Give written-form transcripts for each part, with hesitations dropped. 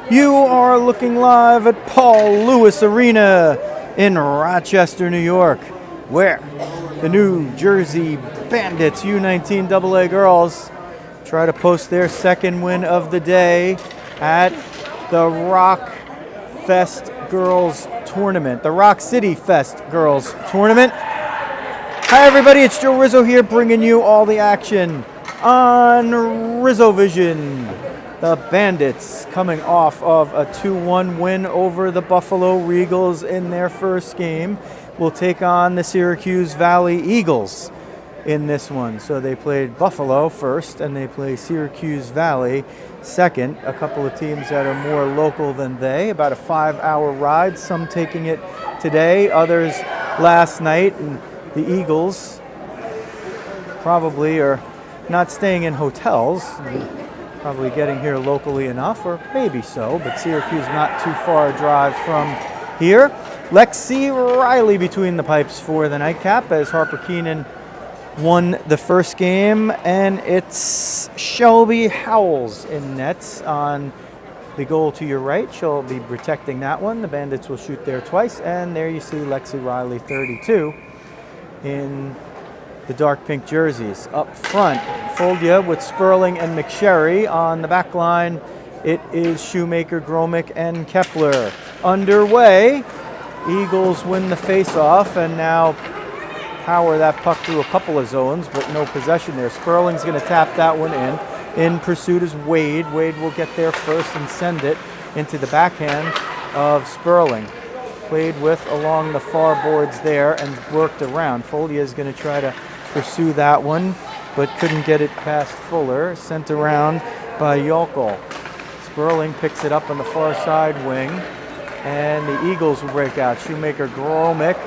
You are looking live at Paul Lewis Arena in Rochester, New York, where the New Jersey Bandits U19 AA girls try to post their second win of the day at the Roc Fest Girls Tournament, the Roc City Fest Girls Tournament. Hi everybody, it's Joe Rizzo here bringing you all the action on Rizzo Vision. The Bandits coming off of a 2-1 win over the Buffalo Regals in their first game will take on the Syracuse Valley Eagles in this one. So they played Buffalo first and they play Syracuse Valley second. A couple of teams that are more local than they, about a 5-hour ride, some taking it today, others last night. And the Eagles probably are not staying in hotels, probably getting here locally enough, or maybe so, but Syracuse not too far a drive from here. Lexi Riley between the pipes for the nightcap as Harper Keenan won the first game, and it's Shelby Howells in nets on the goal to your right. She'll be protecting that one. The Bandits will shoot there twice, and there you see Lexi Riley, 32, in the dark pink jerseys. Up front, Foldia with Sperling and McSherry. On the back line, it is Shoemaker, Gromick, and Kepler. Underway, Eagles win the face-off and now power that puck through a couple of zones, but no possession there. Sperling's going to tap that one in. In pursuit is Wade. Wade will get there first and send it into the backhand of Sperling. Played with along the far boards there and worked around. Foldia is going to try to pursue that one, but couldn't get it past Fuller. Sent around by Yolkel. Sperling picks it up on the far side wing, and the Eagles will break out. Shoemaker Gromick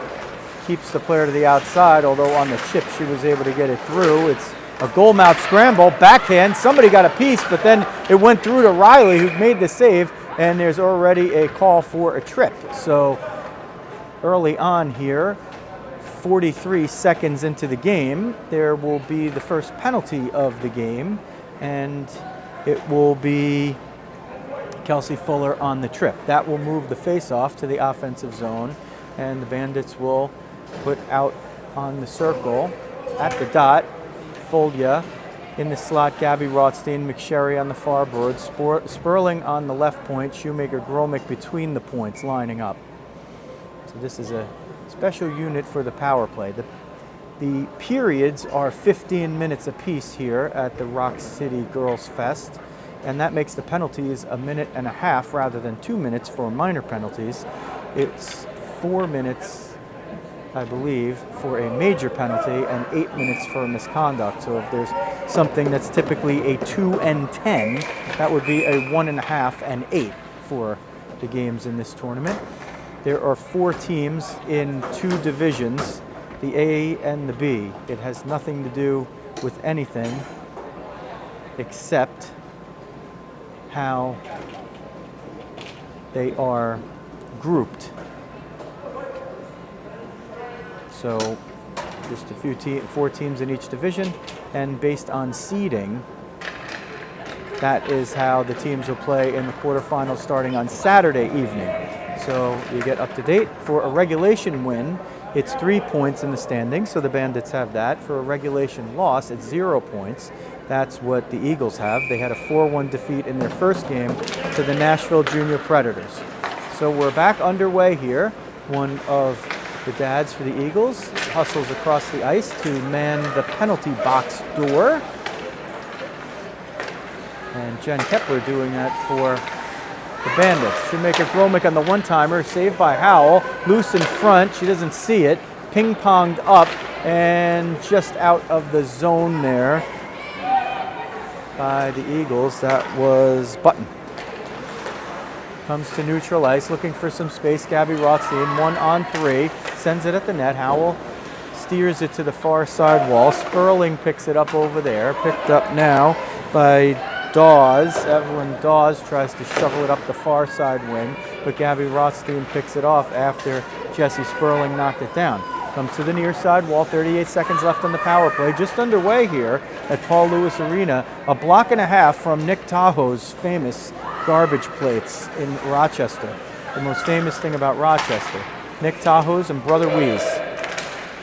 keeps the player to the outside, although on the chip she was able to get it through. It's a goal mouth scramble, backhand. Somebody got a piece, but then it went through to Riley, who made the save, and there's already a call for a trip. So early on here, 43 seconds into the game, there will be the first penalty of the game, and it will be Kelsey Fuller on the trip. That will move the face-off to the offensive zone, and the Bandits will put out on the circle at the dot. Foldia in the slot, Gabby Rothstein, McSherry on the far board, Sperling on the left point, Shoemaker, Gromick between the points lining up. So this is a special unit for the power play. The periods are 15 minutes apiece here at the Roc City Girls Fest, and that makes the penalties a minute and a half rather than 2 minutes for minor penalties. It's 4 minutes, I believe, for a major penalty and 8 minutes for misconduct. So if there's something that's typically a 2 and 10, that would be a 1.5 and 8 for the games in this tournament. There are 4 teams in 2 divisions, the A and the B. It has nothing to do with anything except how they are grouped. So just a few 4 teams in each division, and based on seeding, that is how the teams will play in the quarterfinals starting on Saturday evening. So you get up to date. For a regulation win, it's 3 points in the standings, so the Bandits have that. For a regulation loss, it's 0 points. That's what the Eagles have. They had a 4-1 defeat in their first game to the Nashville Jr Predators. So we're back underway here. One of the dads for the Eagles hustles across the ice to man the penalty box door. And Jen Kepler doing that for the Bandits. Shoemaker Gromick on the one-timer, saved by Howell. Loose in front, she doesn't see it. Ping-ponged up and just out of the zone there by the Eagles. That was Button. Comes to neutral ice, looking for some space. Gabby Rothstein, 1-on-3, sends it at the net. Howell steers it to the far side wall. Sperling picks it up over there. Picked up now by Dawes. Evelyn Dawes tries to shovel it up the far side wing, but Gabby Rothstein picks it off after Jessie Sperling knocked it down. Comes to the near side wall, 38 seconds left on the power play. Just underway here at Paul Lewis Arena. A block and a half from Nick Tahoe's famous garbage plates in Rochester. The most famous thing about Rochester. Nick Tahoe's and Brother Wee's.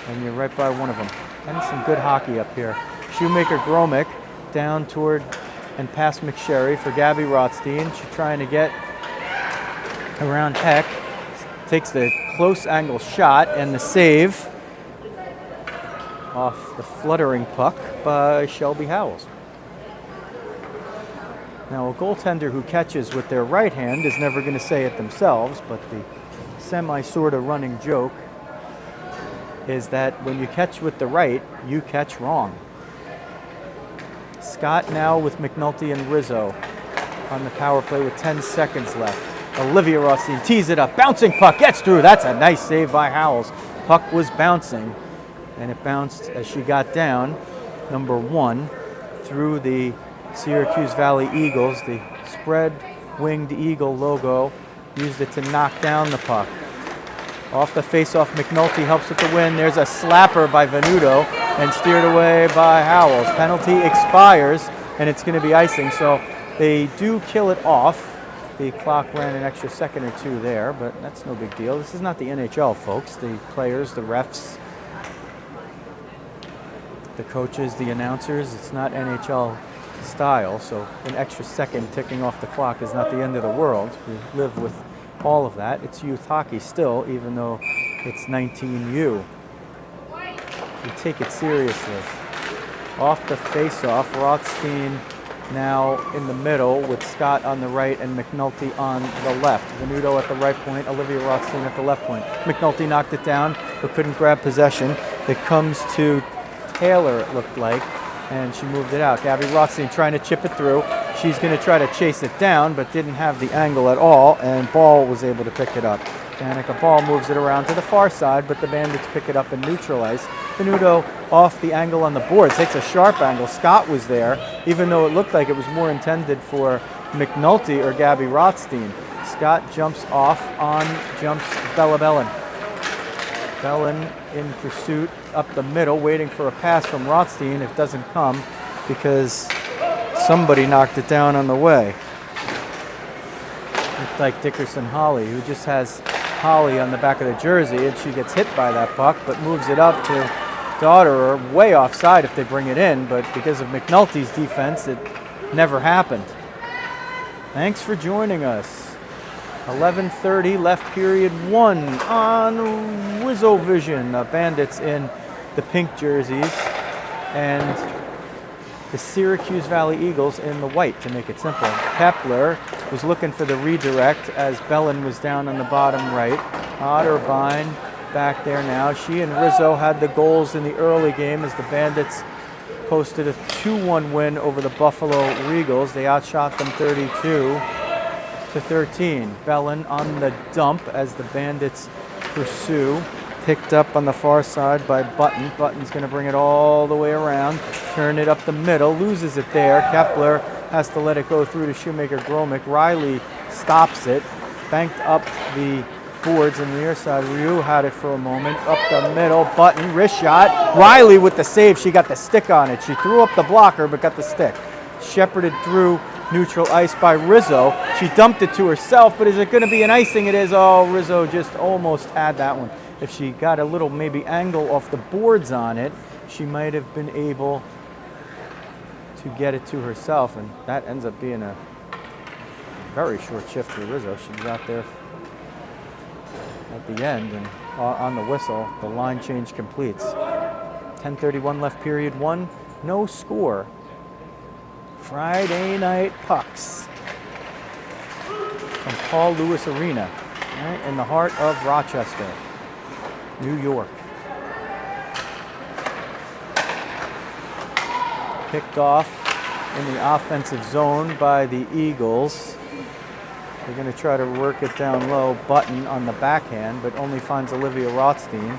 And you're right by one of them. And some good hockey up here. Shoemaker Gromick down toward and past McSherry for Gabby Rothstein. She's trying to get around Heck. Takes the close angle shot and the save off the fluttering puck by Shelby Howells. Now, a goaltender who catches with their right hand is never going to say it themselves, but the sort of running joke is that when you catch with the right, you catch wrong. Scott now with McNulty and Rizzo on the power play with 10 seconds left. Olivia Rothstein tees it up, bouncing puck, gets through. That's a nice save by Howells. Puck was bouncing, and it bounced as she got down, number 1, through the Syracuse Valley Eagles. The spread-winged eagle logo, used it to knock down the puck. Off the face-off, McNulty helps with the win. There's a slapper by Venuto and steered away by Howells. Penalty expires, and it's going to be icing, so they do kill it off. The clock ran an extra second or two there, but that's no big deal. This is not the NHL, folks. The players, the refs, the coaches, the announcers, it's not NHL style, so an extra second ticking off the clock is not the end of the world. We live with all of that. It's youth hockey still, even though it's 19U. We take it seriously. Off the face-off, Rothstein now in the middle with Scott on the right and McNulty on the left. Venuto at the right point, Olivia Rothstein at the left point. McNulty knocked it down, but couldn't grab possession. It comes to Taylor, it looked like, and she moved it out. Gabby Rothstein trying to chip it through. She's going to try to chase it down, but didn't have the angle at all, and Ball was able to pick it up. Danica Ball moves it around to the far side, but the Bandits pick it up and neutralize. Venuto off the angle on the board, takes a sharp angle. Scott was there, even though it looked like it was more intended for McNulty or Gabby Rothstein. Scott jumps off jumps Bella Bellin. Bellin in pursuit up the middle, waiting for a pass from Rothstein. It doesn't come because somebody knocked it down on the way. Looked like Dickerson Holly, who just has Holly on the back of the jersey, and she gets hit by that puck, but moves it up to Daughter, way offside if they bring it in, but because of McNulty's defense, it never happened. Thanks for joining us. 11:30 left period 1 on Rizzo Vision. Bandits in the pink jerseys and the Syracuse Valley Eagles in the white, to make it simple. Kepler was looking for the redirect as Bellin was down on the bottom right. Otterbein back there now. She and Rizzo had the goals in the early game as the Bandits posted a 2-1 win over the Buffalo Regals. They outshot them 32-13. Bellin on the dump as the Bandits pursue. Picked up on the far side by Button. Button's going to bring it all the way around, turn it up the middle, loses it there. Kepler has to let it go through to Shoemaker Gromick. Riley stops it, banked up the boards on the near side. Ryu had it for a moment, up the middle. Button, wrist shot. Riley with the save. She got the stick on it. She threw up the blocker but got the stick. Shepherded through neutral ice by Rizzo. She dumped it to herself, but is it going to be an icing? It is. Oh, Rizzo just almost had that one. If she got a little maybe angle off the boards on it, she might have been able to get it to herself, and that ends up being a very short shift for Rizzo. She was out there at the end, and on the whistle, the line change completes. 10:31 left period 1, no score. Friday night pucks from Paul Lewis Arena, right in the heart of Rochester, New York. Picked off in the offensive zone by the Eagles. They're going to try to work it down low. Button on the backhand, but only finds Olivia Rothstein.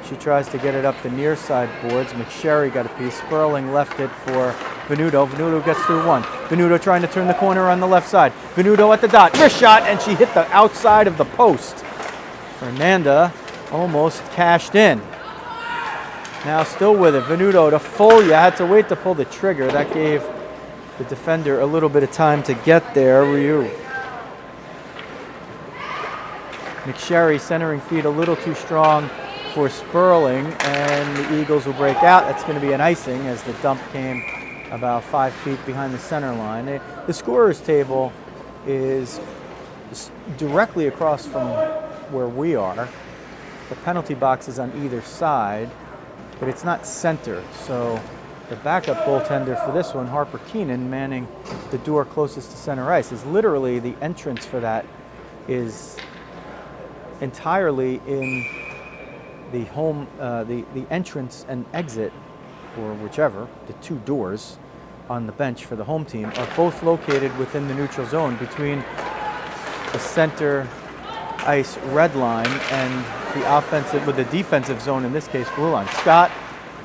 She tries to get it up the near side boards. McSherry got a piece. Sperling left it for Venuto. Venuto gets through one. Venuto trying to turn the corner on the left side. Venuto at the dot. Wrist shot, and she hit the outside of the post. Fernanda almost cashed in. Now still with it. Venuto to Folia. Had to wait to pull the trigger. That gave the defender a little bit of time to get there. Ryu McSherry centering feed a little too strong for Sperling, and the Eagles will break out. That's going to be an icing as the dump came about 5 feet behind the center line. The scorer's table is directly across from where we are. The penalty box is on either side, but it's not center. So the backup goaltender for this one, Harper Keenan, manning the door closest to center ice, is literally the entrance for that is entirely in the home, the entrance and exit, or whichever, the two doors on the bench for the home team are both located within the neutral zone between the center ice red line and the offensive, with the defensive zone, in this case blue line. Scott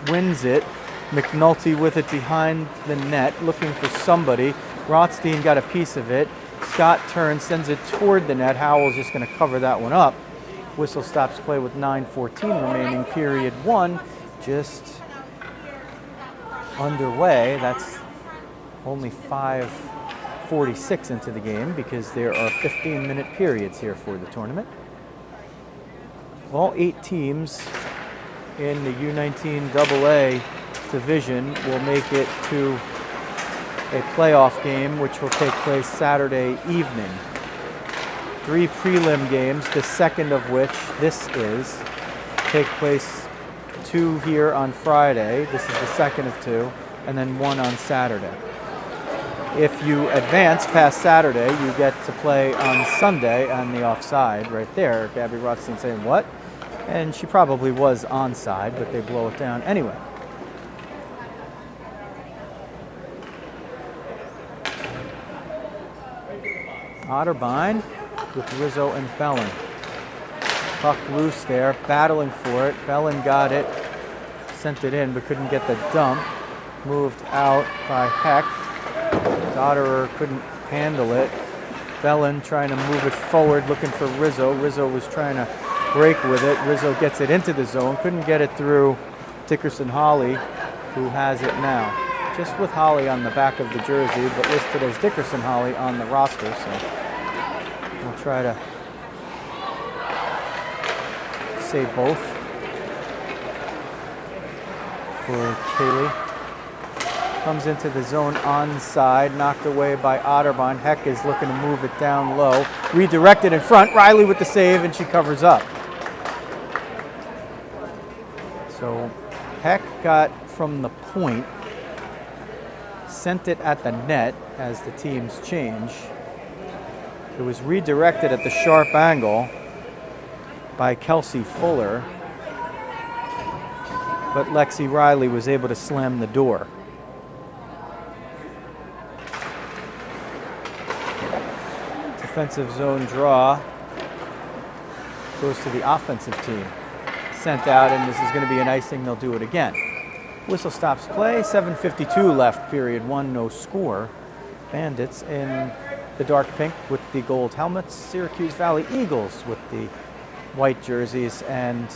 wins it. McNulty with it behind the net, looking for somebody. Rothstein got a piece of it. Scott turns, sends it toward the net. Howell's just going to cover that one up. Whistle stops play with 9:14 remaining. Period 1 just underway. That's only 5:46 into the game because there are 15-minute periods here for the tournament. All 8 teams in the U19 AA division will make it to a playoff game, which will take place Saturday evening. 3 prelim games, the second of which this is, take place 2 here on Friday. This is the second of 2, and then 1 on Saturday. If you advance past Saturday, you get to play on Sunday on the offside right there. Gabby Rothstein saying, what? And she probably was onside, but they blow it down anyway. Otterbein with Rizzo and Bellin. Puck loose there, battling for it. Bellin got it, sent it in, but couldn't get the dump. Moved out by Heck. Dotterer couldn't handle it. Bellin trying to move it forward, looking for Rizzo. Rizzo was trying to break with it. Rizzo gets it into the zone, couldn't get it through Dickerson Holly, who has it now. Just with Holly on the back of the jersey, but listed as Dickerson Holly on the roster, so we'll try to say both for Kaylee. Comes into the zone onside, knocked away by Otterbein. Heck is looking to move it down low. Redirected in front. Riley with the save, and she covers up. So Heck got from the point, sent it at the net as the teams change. It was redirected at the sharp angle by Kelsey Fuller, but Lexi Riley was able to slam the door. Defensive zone draw goes to the offensive team. Sent out, and this is going to be an icing. They'll do it again. Whistle stops play. 7:52 left, period 1, no score. Bandits in the dark pink with the gold helmets. Syracuse Valley Eagles with the white jerseys and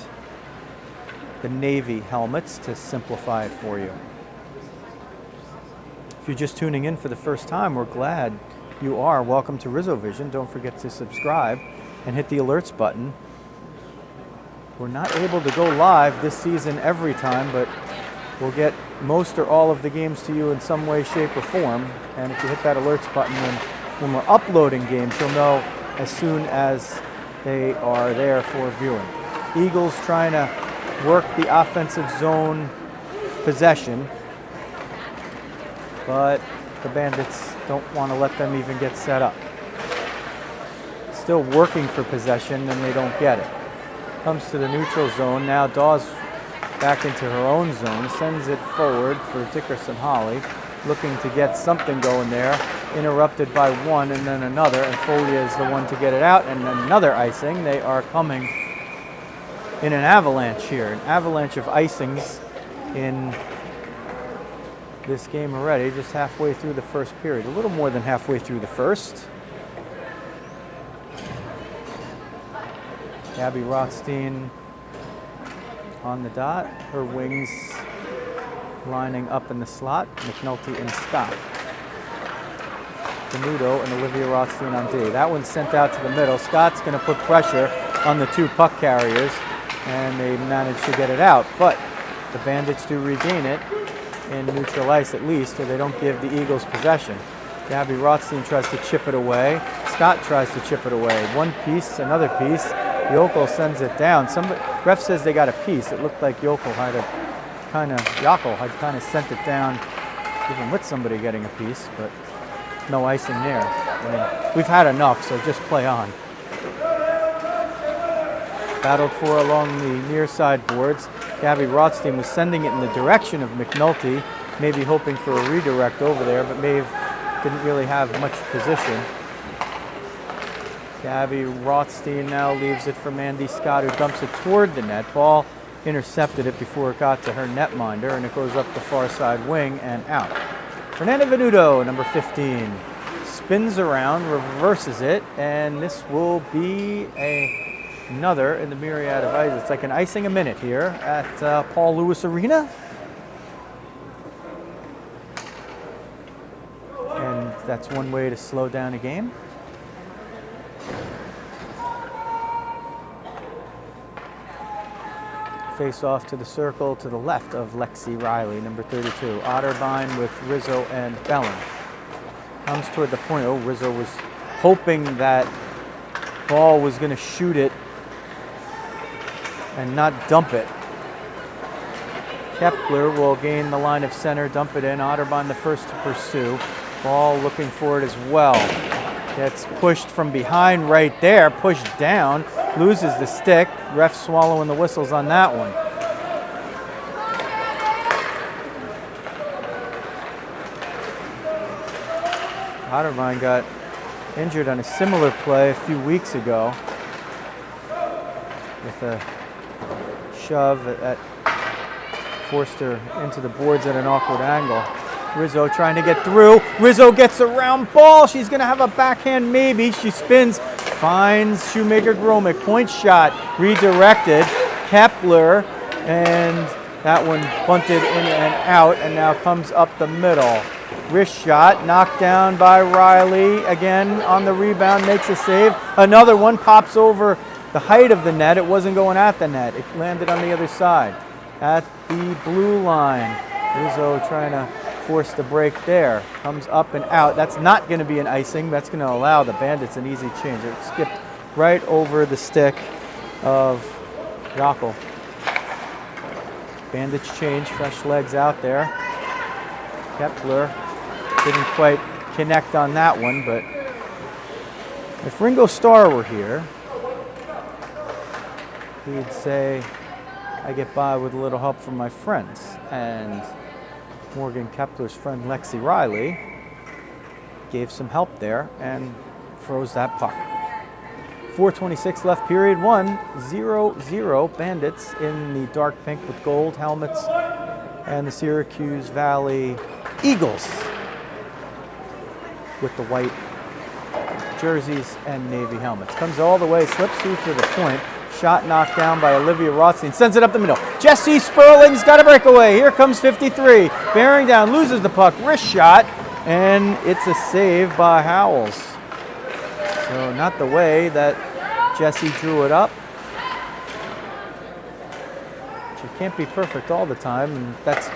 the navy helmets, to simplify it for you. If you're just tuning in for the first time, we're glad you are. Welcome to Rizzo Vision. Don't forget to subscribe and hit the alerts button. We're not able to go live this season every time, but we'll get most or all of the games to you in some way, shape, or form. And if you hit that alerts button when we're uploading games, you'll know as soon as they are there for viewing. Eagles trying to work the offensive zone possession, but the Bandits don't want to let them even get set up. Still working for possession, and they don't get it. Comes to the neutral zone. Now Dawes back into her own zone, sends it forward for Dickerson Holly, looking to get something going there. Interrupted by one and then another, and Folia is the one to get it out, and another icing. They are coming in an avalanche here, an avalanche of icings in this game already, just halfway through the first period, a little more than halfway through the first. Gabby Rothstein on the dot, her wings lining up in the slot, McNulty and Scott. Canuto and Olivia Rothstein on D. That one's sent out to the middle. Scott's going to put pressure, on the two puck carriers, and they managed to get it out. But the Bandits do regain it in neutral ice at least, or they don't give the Eagles possession. Gabby Rothstein tries to chip it away. Scott tries to chip it away. One piece, another piece. Yokel sends it down. Ref says they got a piece. It looked like Yokel had kind of sent it down, even with somebody getting a piece, but no icing there. I mean, we've had enough, so just play on. Battled for along the near side boards. Gabby Rothstein was sending it in the direction of McNulty, maybe hoping for a redirect over there, but Maeve didn't really have much position. Gabby Rothstein now leaves it for Mandy Scott, who dumps it toward the net. Ball intercepted it before it got to her netminder, and it goes up the far side wing and out. Fernanda Venuto, number 15, spins around, reverses it, and this will be another in the myriad of ice. It's like an icing a minute here at Paul Lewis Arena. And that's one way to slow down a game. Face off to the circle to the left of Lexi Riley, number 32. Otterbein with Rizzo and Bellin. Comes toward the point. Oh, Rizzo was hoping that Ball was going to shoot it and not dump it. Kepler will gain the line of center, dump it in. Otterbein the first to pursue. Ball looking for it as well. Gets pushed from behind right there, pushed down, loses the stick. Ref swallowing the whistles on that one. Otterbein got injured on a similar play a few weeks ago with a shove that forced her into the boards at an awkward angle. Rizzo trying to get through. Rizzo gets around Ball. She's going to have a backhand maybe. She spins, finds Shoemaker Gromick. Point shot redirected. Kepler, and that one bunted in and out, and now comes up the middle. Wrist shot knocked down by Riley. Again on the rebound, makes a save. Another one pops over the height of the net. It wasn't going at the net. It landed on the other side at the blue line. Rizzo trying to force the break there. Comes up and out. That's not going to be an icing. That's going to allow the Bandits an easy change. It skipped right over the stick of Yokel. Bandits change. Fresh legs out there. Kepler didn't quite connect on that one, but if Ringo Starr were here, he'd say, I get by with a little help from my friends. And Morgan Kepler's friend Lexi Riley gave some help there and froze that puck. 4:26 left, period one. 0-0 Bandits in the dark pink with gold helmets, and the Syracuse Valley Eagles with the white jerseys and navy helmets. Comes all the way, slips through to the point. Shot knocked down by Olivia Rothstein. Sends it up the middle. Jessie Sperling's got a breakaway. Here comes 53. Bearing down, loses the puck. Wrist shot, and it's a save by Howells. So not the way that Jessie drew it up. She can't be perfect all the time, and that's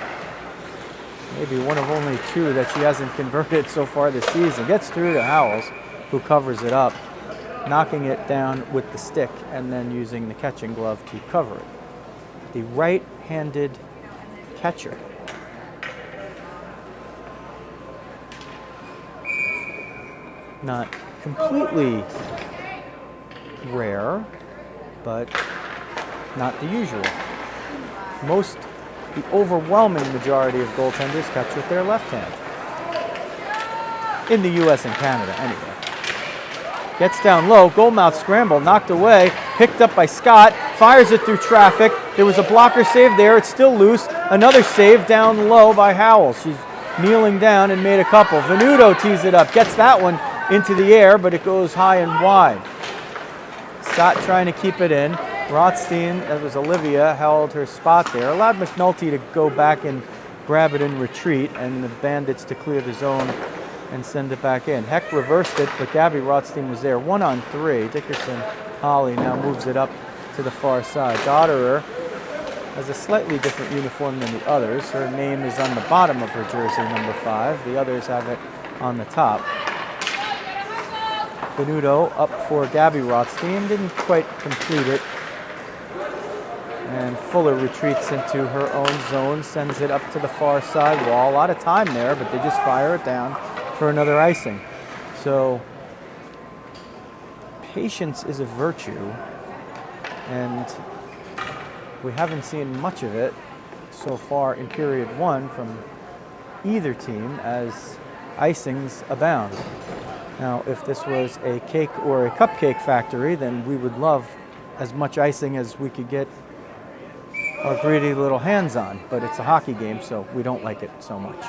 maybe one of only two that she hasn't converted so far this season. Gets through to Howells, who covers it up, knocking it down with the stick and then using the catching glove to cover it. The right-handed catcher. Not completely rare, but not the usual. The overwhelming majority of goaltenders catch with their left hand. In the U.S. and Canada, anyway. Gets down low, goalmouth scramble, knocked away, picked up by Scott, fires it through traffic. There was a blocker save there, it's still loose. Another save down low by Howells. She's kneeling down and made a couple. Venuto tees it up, gets that one into the air, but it goes high and wide. Scott trying to keep it in. Rothstein, that was Olivia, held her spot there. Allowed McNulty to go back and grab it in retreat, and the Bandits to clear the zone and send it back in. Heck reversed it, but Gabby Rothstein was there. 1-on-3. Dickerson Holly now moves it up to the far side. Dotterer has a slightly different uniform than the others. Her name is on the bottom of her jersey, number 5. The others have it on the top. Venuto up for Gabby Rothstein, didn't quite complete it. And Fuller retreats into her own zone, sends it up to the far side wall. A lot of time there, but they just fire it down for another icing. So patience is a virtue, and we haven't seen much of it so far in period 1 from either team as icings abound. Now, if this was a cake or a cupcake factory, then we would love as much icing as we could get our greedy little hands on, but it's a hockey game, so we don't like it so much.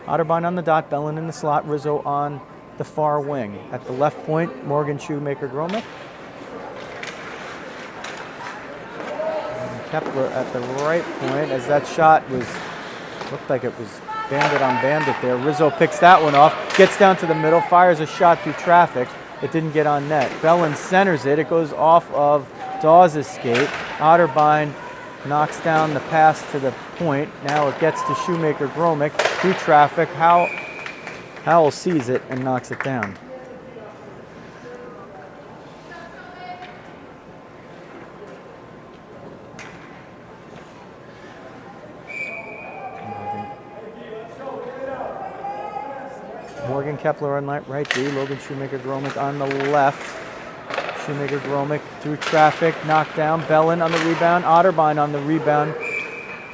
Otterbein on the dot, Bellin in the slot, Rizzo on the far wing. At the left point, Morgan Shoemaker-Gromick. Kepler at the right point, as that shot looked like it was bandit on bandit there. Rizzo picks that one off, gets down to the middle, fires a shot through traffic. It didn't get on net. Bellin centers it. It goes off of Dawes' skate. Otterbein knocks down the pass to the point. Now it gets to Shoemaker-Gromick through traffic. Howell sees it and knocks it down. Morgan Kepler on right D, Logan Shoemaker-Gromick on the left. Shoemaker-Gromick through traffic, knocked down. Bellin on the rebound, Otterbein on the rebound,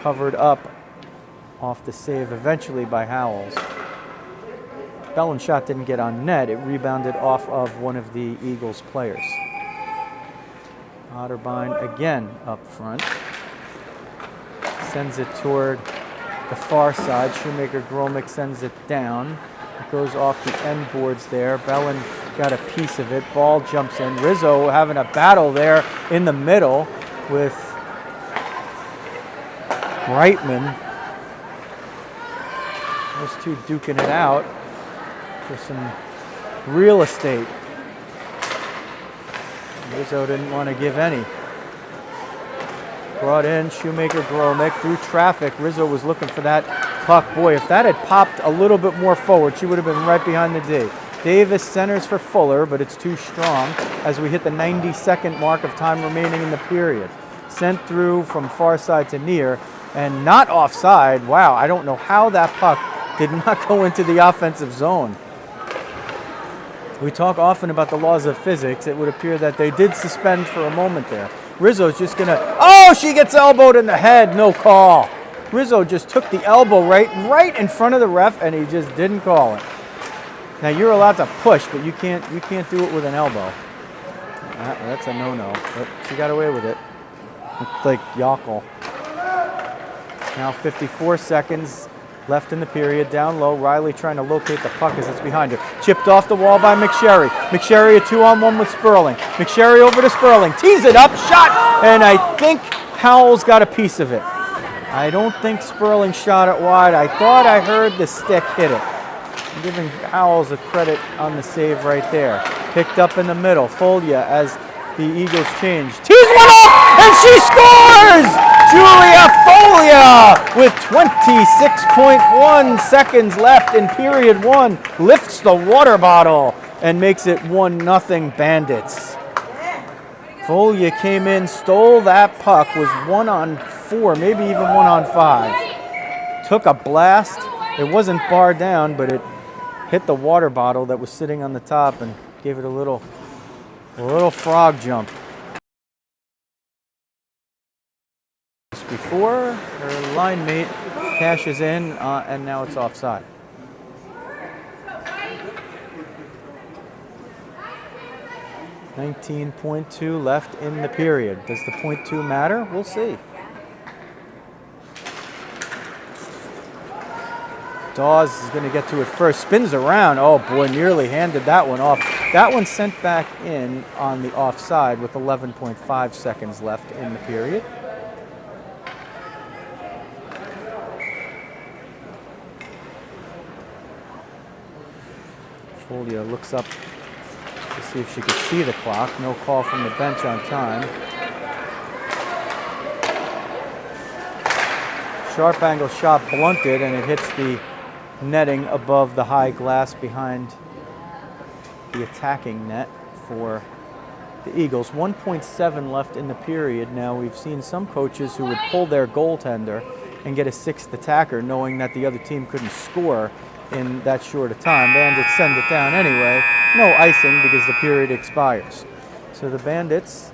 covered up off the save eventually by Howells. Bellin's shot didn't get on net, it rebounded off of one of the Eagles players. Otterbein again up front, sends it toward the far side. Shoemaker-Gromick sends it down. It goes off the end boards there. Bellin got a piece of it. Ball jumps in. Rizzo having a battle there in the middle with Reitman. Those two duking it out for some real estate. Rizzo didn't want to give any. Brought in Shoemaker-Gromick through traffic. Rizzo was looking for that puck. Boy, if that had popped a little bit more forward, she would have been right behind the D. Davis centers for Fuller, but it's too strong as we hit the 90-second mark of time remaining in the period. Sent through from far side to near, and not offside. Wow, I don't know how that puck did not go into the offensive zone. We talk often about the laws of physics. It would appear that they did suspend for a moment there. Rizzo's just gonna, oh, she gets elbowed in the head, no call. Rizzo just took the elbow right in front of the ref, and he just didn't call it. Now you're allowed to push, but you can't do it with an elbow. That's a no-no, but she got away with it. It's like Yockel. Now 54 seconds left in the period, down low. Riley trying to locate the puck as it's behind her. Chipped off the wall by McSherry. McSherry a 2-on-1 with Sperling. McSherry over to Sperling. Tees it up, shot, and I think Howells got a piece of it. I don't think Sperling shot it wide. I thought I heard the stick hit it. I'm giving Howells a credit on the save right there. Picked up in the middle. Folia as the Eagles change. Tees one up, and she scores! Julia Folia with 26.1 seconds left in period 1 lifts the water bottle and makes it 1-0 Bandits. Folia came in, stole that puck, was 1-on-4, maybe even 1-on-5. Took a blast. It wasn't bar down, but it hit the water bottle that was sitting on the top and gave it a little frog jump. Before her line mate cashes in, and now it's offside. .2 left in the period. Does the .2 matter? We'll see. Dawes is going to get to it first. Spins around. Oh boy, nearly handed that one off. That one sent back in on the offside with 11.5 seconds left in the period. Folia looks up to See if she could see the clock. No call from the bench on time. Sharp angle shot blunted, and it hits the netting above the high glass behind the attacking net for the Eagles. 1.7 left in the period. Now, we've seen some coaches who would pull their goaltender and get a sixth attacker, knowing that the other team couldn't score in that short a time. Bandits send it down anyway. No icing because the period expires. So the Bandits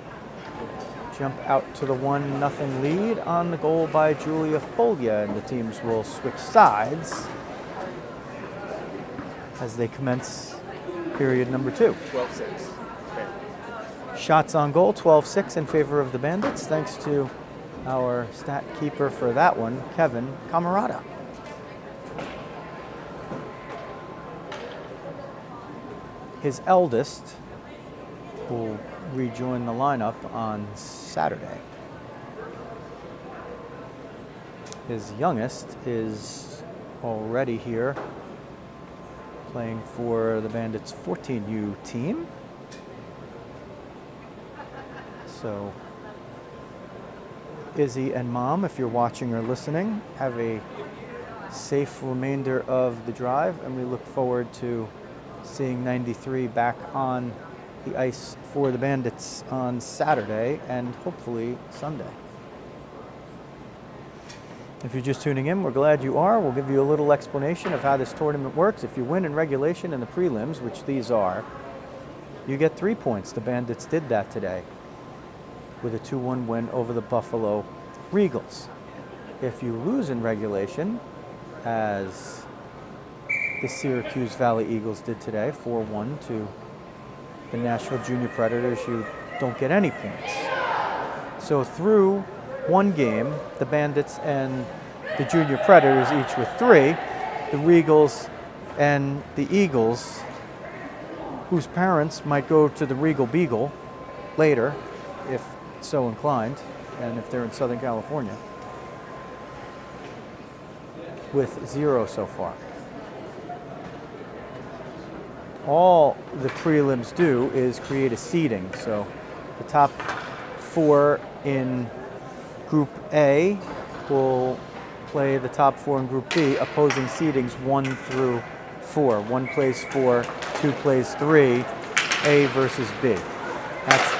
jump out to the 1-0 lead on the goal by Julia Folia, and the teams will switch sides as they commence period number 2. 12-6. Shots on goal, 12-6 in favor of the Bandits, thanks to our stat keeper for that one, Kevin Camarada. His eldest will rejoin the lineup on Saturday. His youngest is already here, playing for the Bandits 14U team. So Izzy and Mom, if you're watching or listening, have a safe remainder of the drive, and we look forward to seeing 93 back on the ice for the Bandits on Saturday and hopefully Sunday. If you're just tuning in, we're glad you are. We'll give you a little explanation of how this tournament works. If you win in regulation and the prelims, which these are, you get 3 points. The Bandits did that today with a 2-1 win over the Buffalo Regals. If you lose in regulation, as the Syracuse Valley Eagles did today, 4-1 to the Nashville Jr Predators, you don't get any points. So through one game, the Bandits and the Junior Predators each with 3, the Regals and the Eagles, whose parents might go to the Regal Beagle later, if so inclined, and if they're in Southern California, with 0 so far. All the prelims do is create a seeding. So the top 4 in Group A will play the top 4 in Group B, opposing seedings 1 through 4. 1 plays 4, 2 plays 3, A versus B. That's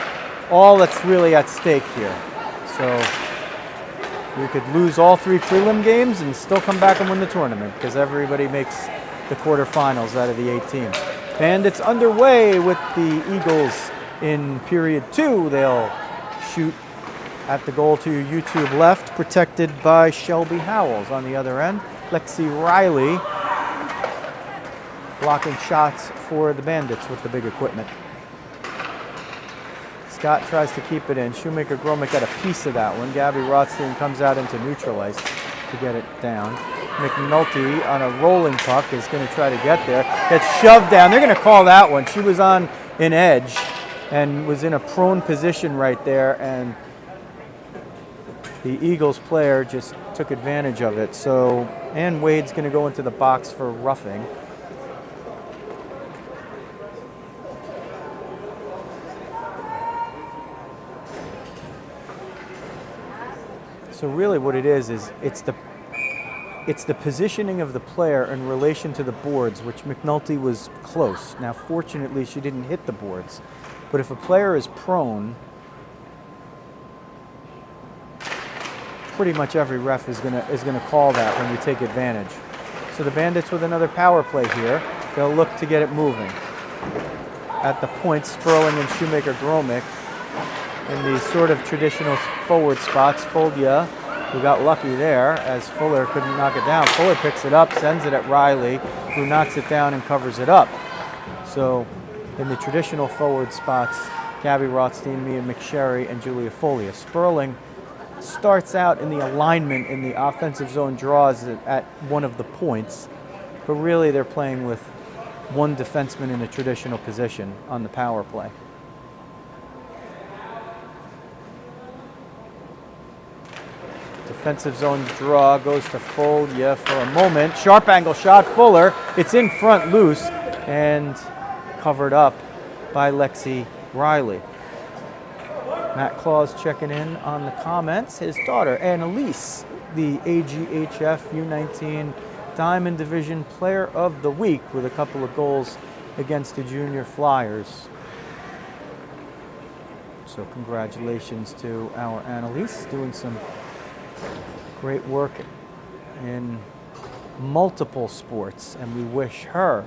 all that's really at stake here. So you could lose all 3 prelim games and still come back and win the tournament, because everybody makes the quarterfinals out of the 8 teams. Bandits underway with the Eagles in period 2. They'll shoot at the goal to YouTube left, protected by Shelby Howells. On the other end, Lexi Riley blocking shots for the Bandits with the big equipment. Scott tries to keep it in. Shoemaker Gromick got a piece of that one. Gabby Rothstein comes out into neutral ice to get it down. McNulty on a rolling puck is going to try to get there. Gets shoved down. They're going to call that one. She was on an edge and was in a prone position right there, and the Eagles player just took advantage of it. So Ann Wade's going to go into the box for roughing. So really what it is it's the positioning of the player in relation to the boards, which McNulty was close. Now, fortunately, she didn't hit the boards. But if a player is prone, pretty much every ref is gonna call that when you take advantage. So the Bandits with another power play here. They'll look to get it moving. At the point, Sperling and Shoemaker Gromick in the sort of traditional forward spots. Folia, who got lucky there as Fuller couldn't knock it down. Fuller picks it up, sends it at Riley, who knocks it down and covers it up. So in the traditional forward spots, Gabby Rothstein, Mia McSherry, and Julia Folia. Sperling starts out in the alignment in the offensive zone draws at one of the points, but really they're playing with one defenseman in a traditional position on the power play. Defensive zone draw goes to Folia for a moment. Sharp angle shot, Fuller. It's in front loose and covered up by Lexi Riley. Matt Claus checking in on the comments. His daughter, Annalise, the AGHF U19 Diamond Division Player of the Week with a couple of goals against the Junior Flyers. So congratulations to our Annalise, doing some great work in multiple sports, and we wish her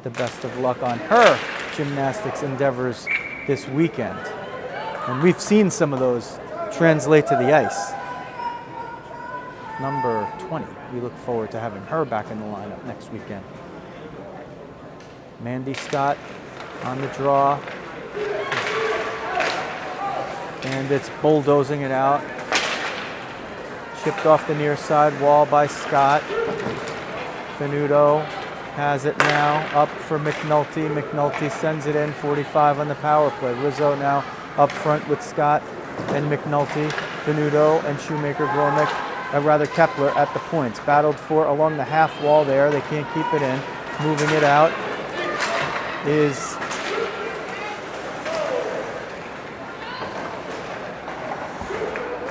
the best of luck on her gymnastics endeavors this weekend. And we've seen some of those translate to the ice. Number 20, we look forward to having her back in the lineup next weekend. Mandy Scott on the draw. And it's bulldozing it out. Chipped off the near side wall by Scott. Venuto has it now, up for McNulty. McNulty sends it in, 45 on the power play. Rizzo now up front with Scott and McNulty. Venuto and Kepler at the points. Battled for along the half wall there. They can't keep it in. Moving it out is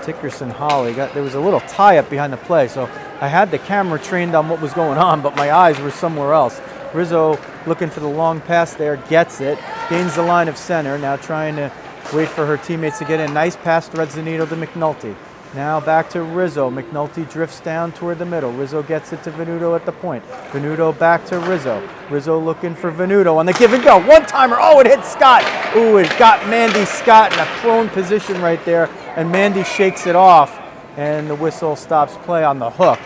Tickerson Holly. There was a little tie-up behind the play, so I had the camera trained on what was going on, but my eyes were somewhere else. Rizzo looking for the long pass there, gets it, gains the line of center, now trying to wait for her teammates to get in. Nice pass, threads the needle to McNulty. Now back to Rizzo. McNulty drifts down toward the middle. Rizzo gets it to Venuto at the point. Venuto back to Rizzo. Rizzo looking for Venuto on the give and go. One-timer. Oh, it hit Scott. Ooh, it got Mandy Scott in a prone position right there, and Mandy shakes it off, and the whistle stops play on the hook.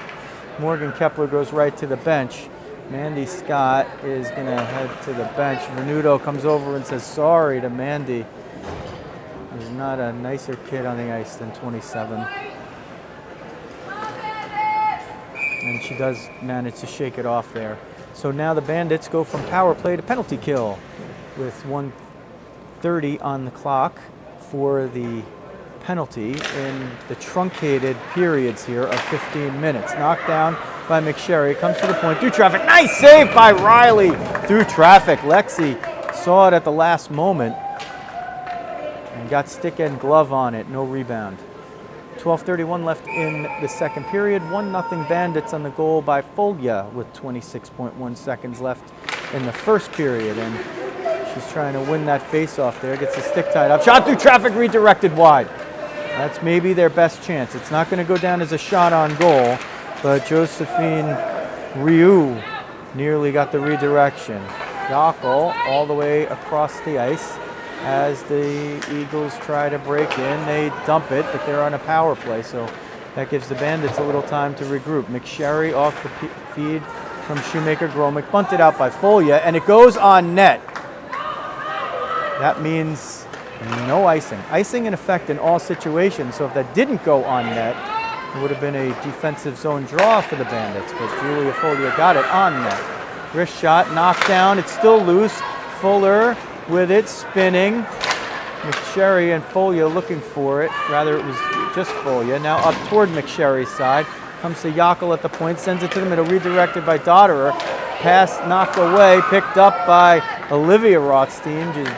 Morgan Kepler goes right to the bench. Mandy Scott is going to head to the bench. Venuto comes over and says sorry to Mandy. There's not a nicer kid on the ice than 27. And she does manage to shake it off there. So now the Bandits go from power play to penalty kill with 1:30 on the clock for the penalty in the truncated periods here of 15 minutes. Knocked down by McSherry, comes to the point, through traffic. Nice save by Riley through traffic. Lexi saw it at the last moment and got stick and glove on it, no rebound. 12:31 left in the second period. 1-0 Bandits on the goal by Folia with 26.1 seconds left in the first period. And she's trying to win that face-off there. Gets the stick tied up. Shot through traffic, redirected wide. That's maybe their best chance. It's not going to go down as a shot on goal, but Josephine Ryu nearly got the redirection. Yockel all the way across the ice. As the Eagles try to break in, they dump it, but they're on a power play, so that gives the Bandits a little time to regroup. McSherry off the feed from Shoemaker-Gromick, bunted out by Folia, and it goes on net. That means no icing. Icing in effect in all situations, so if that didn't go on net, it would have been a defensive zone draw for the Bandits, but Julia Folia got it on net. Wrist shot, knocked down, it's still loose. Fuller with it, spinning. McSherry and Folia looking for it. Rather, it was just Folia. Now up toward McSherry's side. Comes to Yockel at the point, sends it to the middle, redirected by Dotterer. Pass knocked away, picked up by Olivia Rothstein, just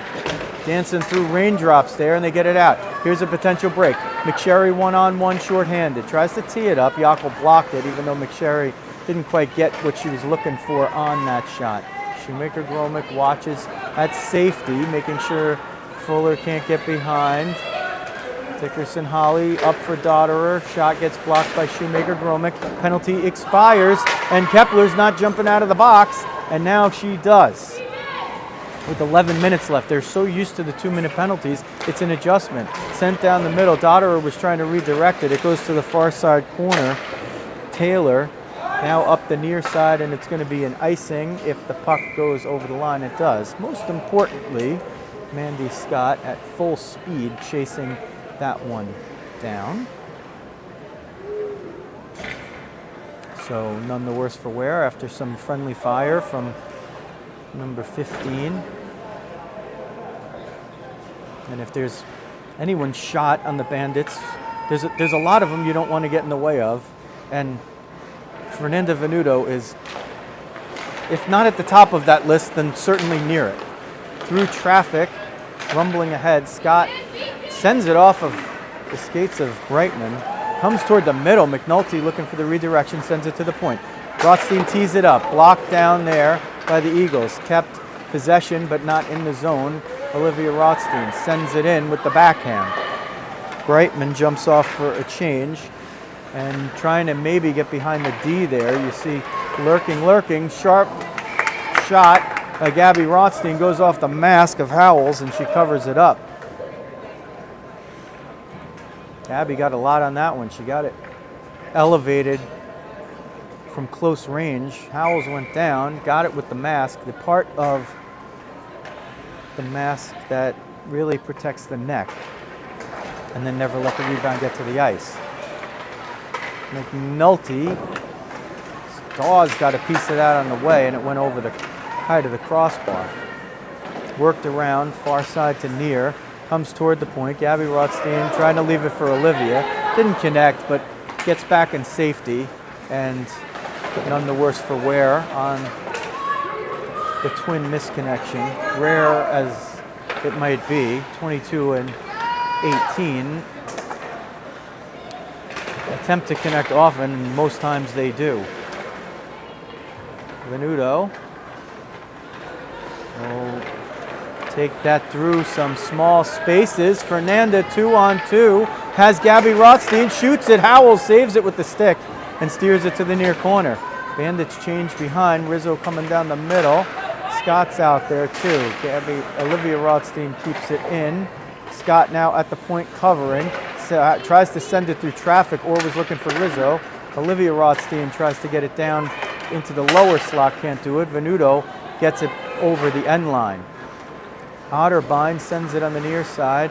dancing through raindrops there, and they get it out. Here's a potential break. McSherry one-on-one, shorthanded. Tries to tee it up. Yockel blocked it, even though McSherry didn't quite get what she was looking for on that shot. Shoemaker-Gromick watches at safety, making sure Fuller can't get behind. Dickerson Holly up for Dotterer. Shot gets blocked by Shoemaker-Gromick. Penalty expires, and Kepler's not jumping out of the box, and now she does. With 11 minutes left, they're so used to the 2-minute penalties, it's an adjustment. Sent down the middle. Dotterer was trying to redirect it. It goes to the far side corner. Taylor now up the near side, and it's going to be an icing if the puck goes over the line. It does. Most importantly, Mandy Scott at full speed chasing that one down. So none the worse for wear after some friendly fire from number 15. And if there's anyone shot on the Bandits, there's a lot of them you don't want to get in the way of. And Fernanda Venuto is, if not at the top of that list, then certainly near it. Through traffic, rumbling ahead. Scott sends it off of the skates of Brightman. Comes toward the middle. McNulty looking for the redirection, sends it to the point. Rothstein tees it up. Blocked down there by the Eagles. Kept possession, but not in the zone. Olivia Rothstein sends it in with the backhand. Brightman jumps off for a change and trying to maybe get behind the D there. You see lurking. Sharp shot by Gabby Rothstein goes off the mask of Howells and she covers it up. Gabby got a lot on that one. She got it elevated from close range. Howells went down, got it with the mask, the part of the mask that really protects the neck, and then never let the rebound get to the ice. McNulty, Dawes got a piece of that on the way, and it went over the height of the crossbar. Worked around, far side to near, comes toward the point. Gabby Rothstein trying to leave it for Olivia. Didn't connect, but gets back in safety, and none the worse for wear on the twin misconnection. Rare as it might be, 22 and 18. Attempt to connect often, and most times they do. Venuto will take that through some small spaces. Fernanda 2-on-2 has Gabby Rothstein, shoots it. Howells saves it with the stick and steers it to the near corner. Bandits change behind. Rizzo coming down the middle. Scott's out there too. Olivia Rothstein keeps it in. Scott now at the point covering. Tries to send it through traffic, or was looking for Rizzo. Olivia Rothstein tries to get it down into the lower slot, can't do it. Venuto gets it over the end line. Otterbein sends it on the near side.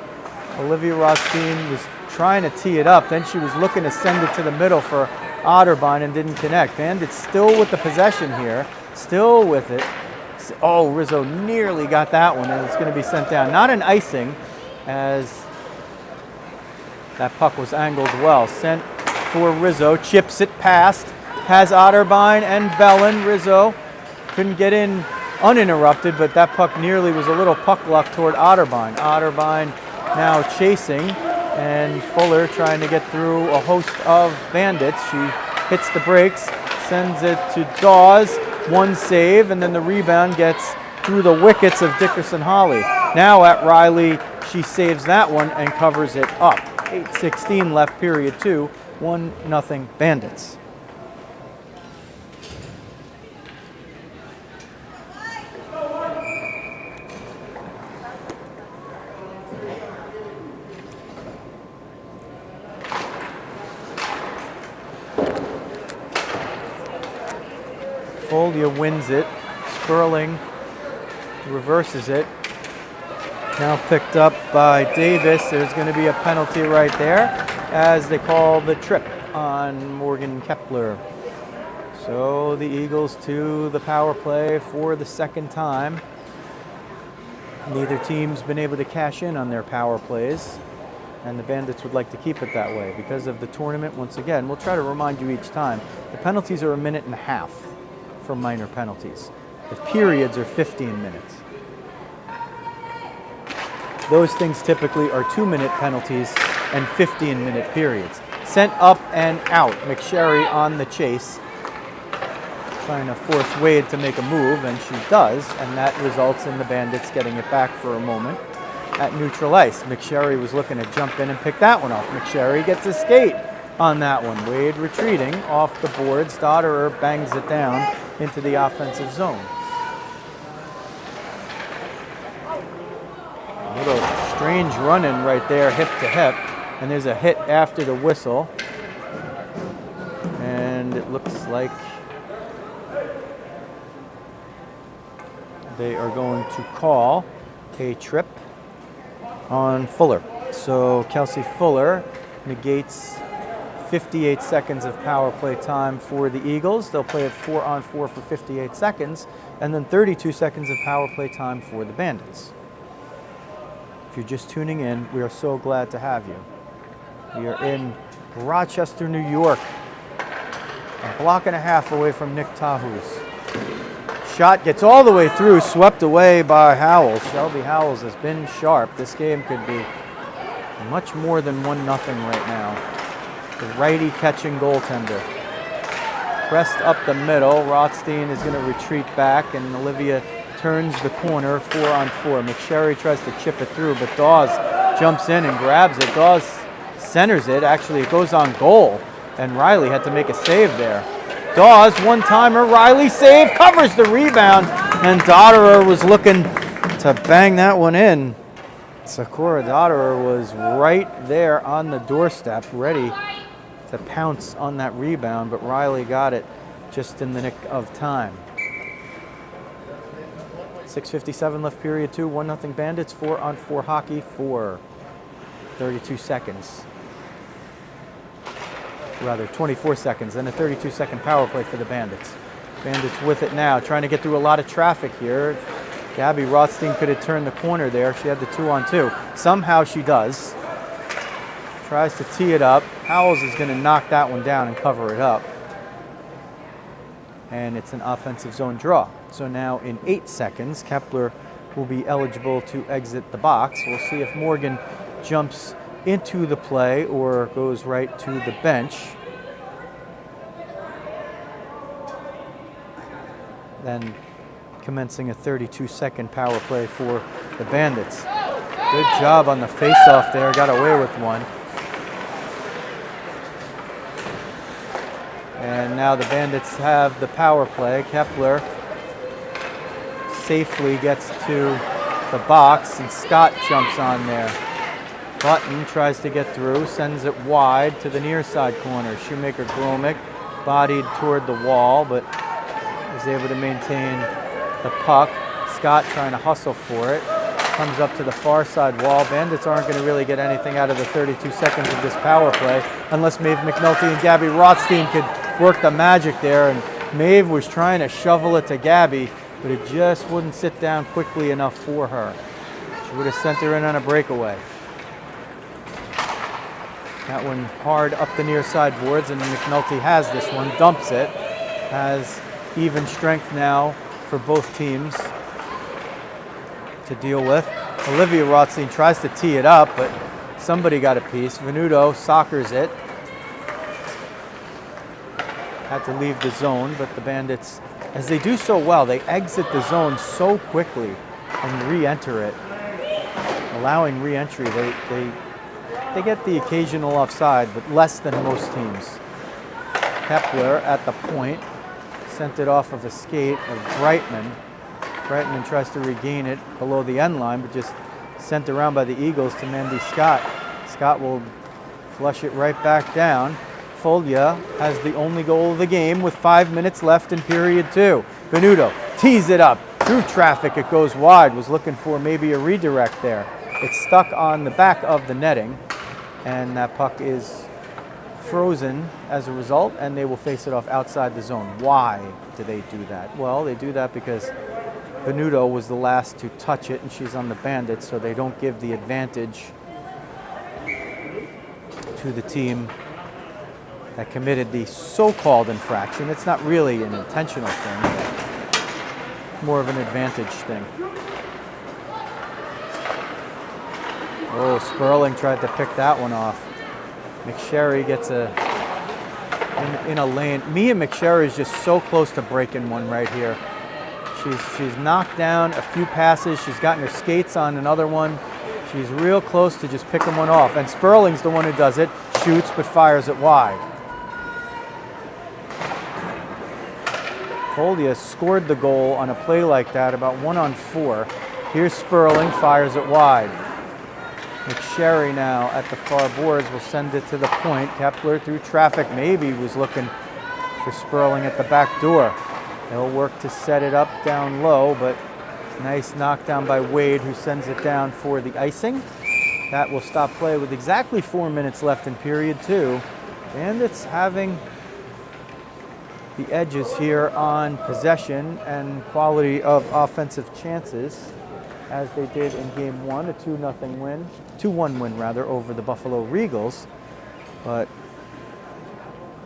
Olivia Rothstein was trying to tee it up, then she was looking to send it to the middle for Otterbein and didn't connect. Bandits still with the possession here, still with it. Oh, Rizzo nearly got that one, and it's going to be sent down. Not an icing, as that puck was angled well. Sent for Rizzo, chips it past, has Otterbein and Bellin. Rizzo couldn't get in uninterrupted, but that puck nearly was a little puck luck toward Otterbein. Otterbein now chasing, and Fuller trying to get through a host of Bandits. She hits the brakes, sends it to Dawes, one save, and then the rebound gets through the wickets of Dickerson-Holly. Now at Riley, she saves that one and covers it up. 8:16 left, period 2, 1-0 Bandits. Folia wins it. Sperling reverses it. Now picked up by Davis. There's going to be a penalty right there as they call the trip on Morgan Kepler. So the Eagles to the power play for the second time. Neither team's been able to cash in on their power plays, and the Bandits would like to keep it that way because of the tournament. Once again, we'll try to remind you each time, the penalties are 1.5 minutes for minor penalties. The periods are 15 minutes. Those things typically are 2-minute penalties and 15-minute periods. Sent up and out. McSherry on the chase, trying to force Wade to make a move, and she does, and that results in the Bandits getting it back for a moment at neutral ice. McSherry was looking to jump in and pick that one off. McSherry gets a skate on that one. Wade retreating off the board. Stotterer bangs it down into the offensive zone. A little strange running right there, hip to hip, and there's a hit after the whistle, and it looks like they are going to call a trip on Fuller. So Kelsey Fuller negates 58 seconds of power play time for the Eagles. They'll play it 4-on-4 for 58 seconds, and then 32 seconds of power play time for the Bandits. If you're just tuning in, we are so glad to have you. We are in Rochester, New York, a block and a half away from Nick Tahu's shot gets all the way through, swept away by Howells. Shelby Howells has been sharp. This game could be much more than 1-0 right now. The righty catching goaltender. Pressed up the middle. Rothstein is going to retreat back, and Olivia turns the corner 4-on-4. McSherry tries to chip it through, but Dawes jumps in and grabs it. Dawes centers it. Actually, it goes on goal, and Riley had to make a save there. Dawes, one-timer, Riley save, covers the rebound, and Dotterer was looking to bang that one in. Sakura Dotterer was right there on the doorstep, ready to pounce on that rebound, but Riley got it just in the nick of time. 6:57 left period 2, 1-0 Bandits, 4-on-4 hockey for 32 seconds. Rather, 24 seconds, and a 32-second power play for the Bandits. Bandits with it now, trying to get through a lot of traffic here. Gabby Rothstein could have turned the corner there. She had the 2-on-2. Somehow she does. Tries to tee it up. Howells is going to knock that one down and cover it up. And it's an offensive zone draw. So now in 8 seconds, Kepler will be eligible to exit the box. We'll see if Morgan jumps into the play or goes right to the bench. Then commencing a 32-second power play for the Bandits. Good job on the face-off there, got away with one. And now the Bandits have the power play. Kepler safely gets to the box, and Scott jumps on there. Button tries to get through, sends it wide to the near side corner. Shoemaker Gromick bodied toward the wall, but is able to maintain the puck. Scott trying to hustle for it. Comes up to the far side wall. Bandits aren't going to really get anything out of the 32 seconds of this power play unless Maeve McNulty and Gabby Rothstein could work the magic there. And Maeve was trying to shovel it to Gabby, but it just wouldn't sit down quickly enough for her. She would have sent her in on a breakaway. That one hard up the near side boards, and McNulty has this one, dumps it. Has even strength now for both teams to deal with. Olivia Rothstein tries to tee it up, but somebody got a piece. Venuto soccers it. Had to leave the zone, but the Bandits, as they do so well, they exit the zone so quickly and re-enter it. Allowing re-entry, they get the occasional offside, but less than most teams. Kepler at the point, sent it off of a skate of Brightman. Brightman tries to regain it below the end line, but just sent around by the Eagles to Mandy Scott. Scott will flush it right back down. Folia has the only goal of the game with 5 minutes left in period 2. Venuto tees it up. Through traffic, it goes wide. Was looking for maybe a redirect there. It's stuck on the back of the netting, and that puck is frozen as a result, and they will face it off outside the zone. Why do they do that? Well, they do that because Venuto was the last to touch it, and she's on the Bandits, so they don't give the advantage to the team that committed the so-called infraction. It's not really an intentional thing, more of an advantage thing. Oh, Sperling tried to pick that one off. McSherry gets in a lane. Mia McSherry is just so close to breaking one right here. She's knocked down a few passes. She's gotten her skates on another one. She's real close to just picking one off. And Sperling's the one who does it. Shoots, but fires it wide. Folia scored the goal on a play like that, about 1-on-4. Here's Sperling, fires it wide. McSherry now at the far boards will send it to the point. Kepler through traffic maybe was looking for Sperling at the back door. They'll work to set it up down low, but nice knockdown by Wade, who sends it down for the icing. That will stop play with exactly 4 minutes left in period 2. Bandits having the edges here on possession and quality of offensive chances, as they did in game 1, a 2-1 win rather, over the Buffalo Regals. But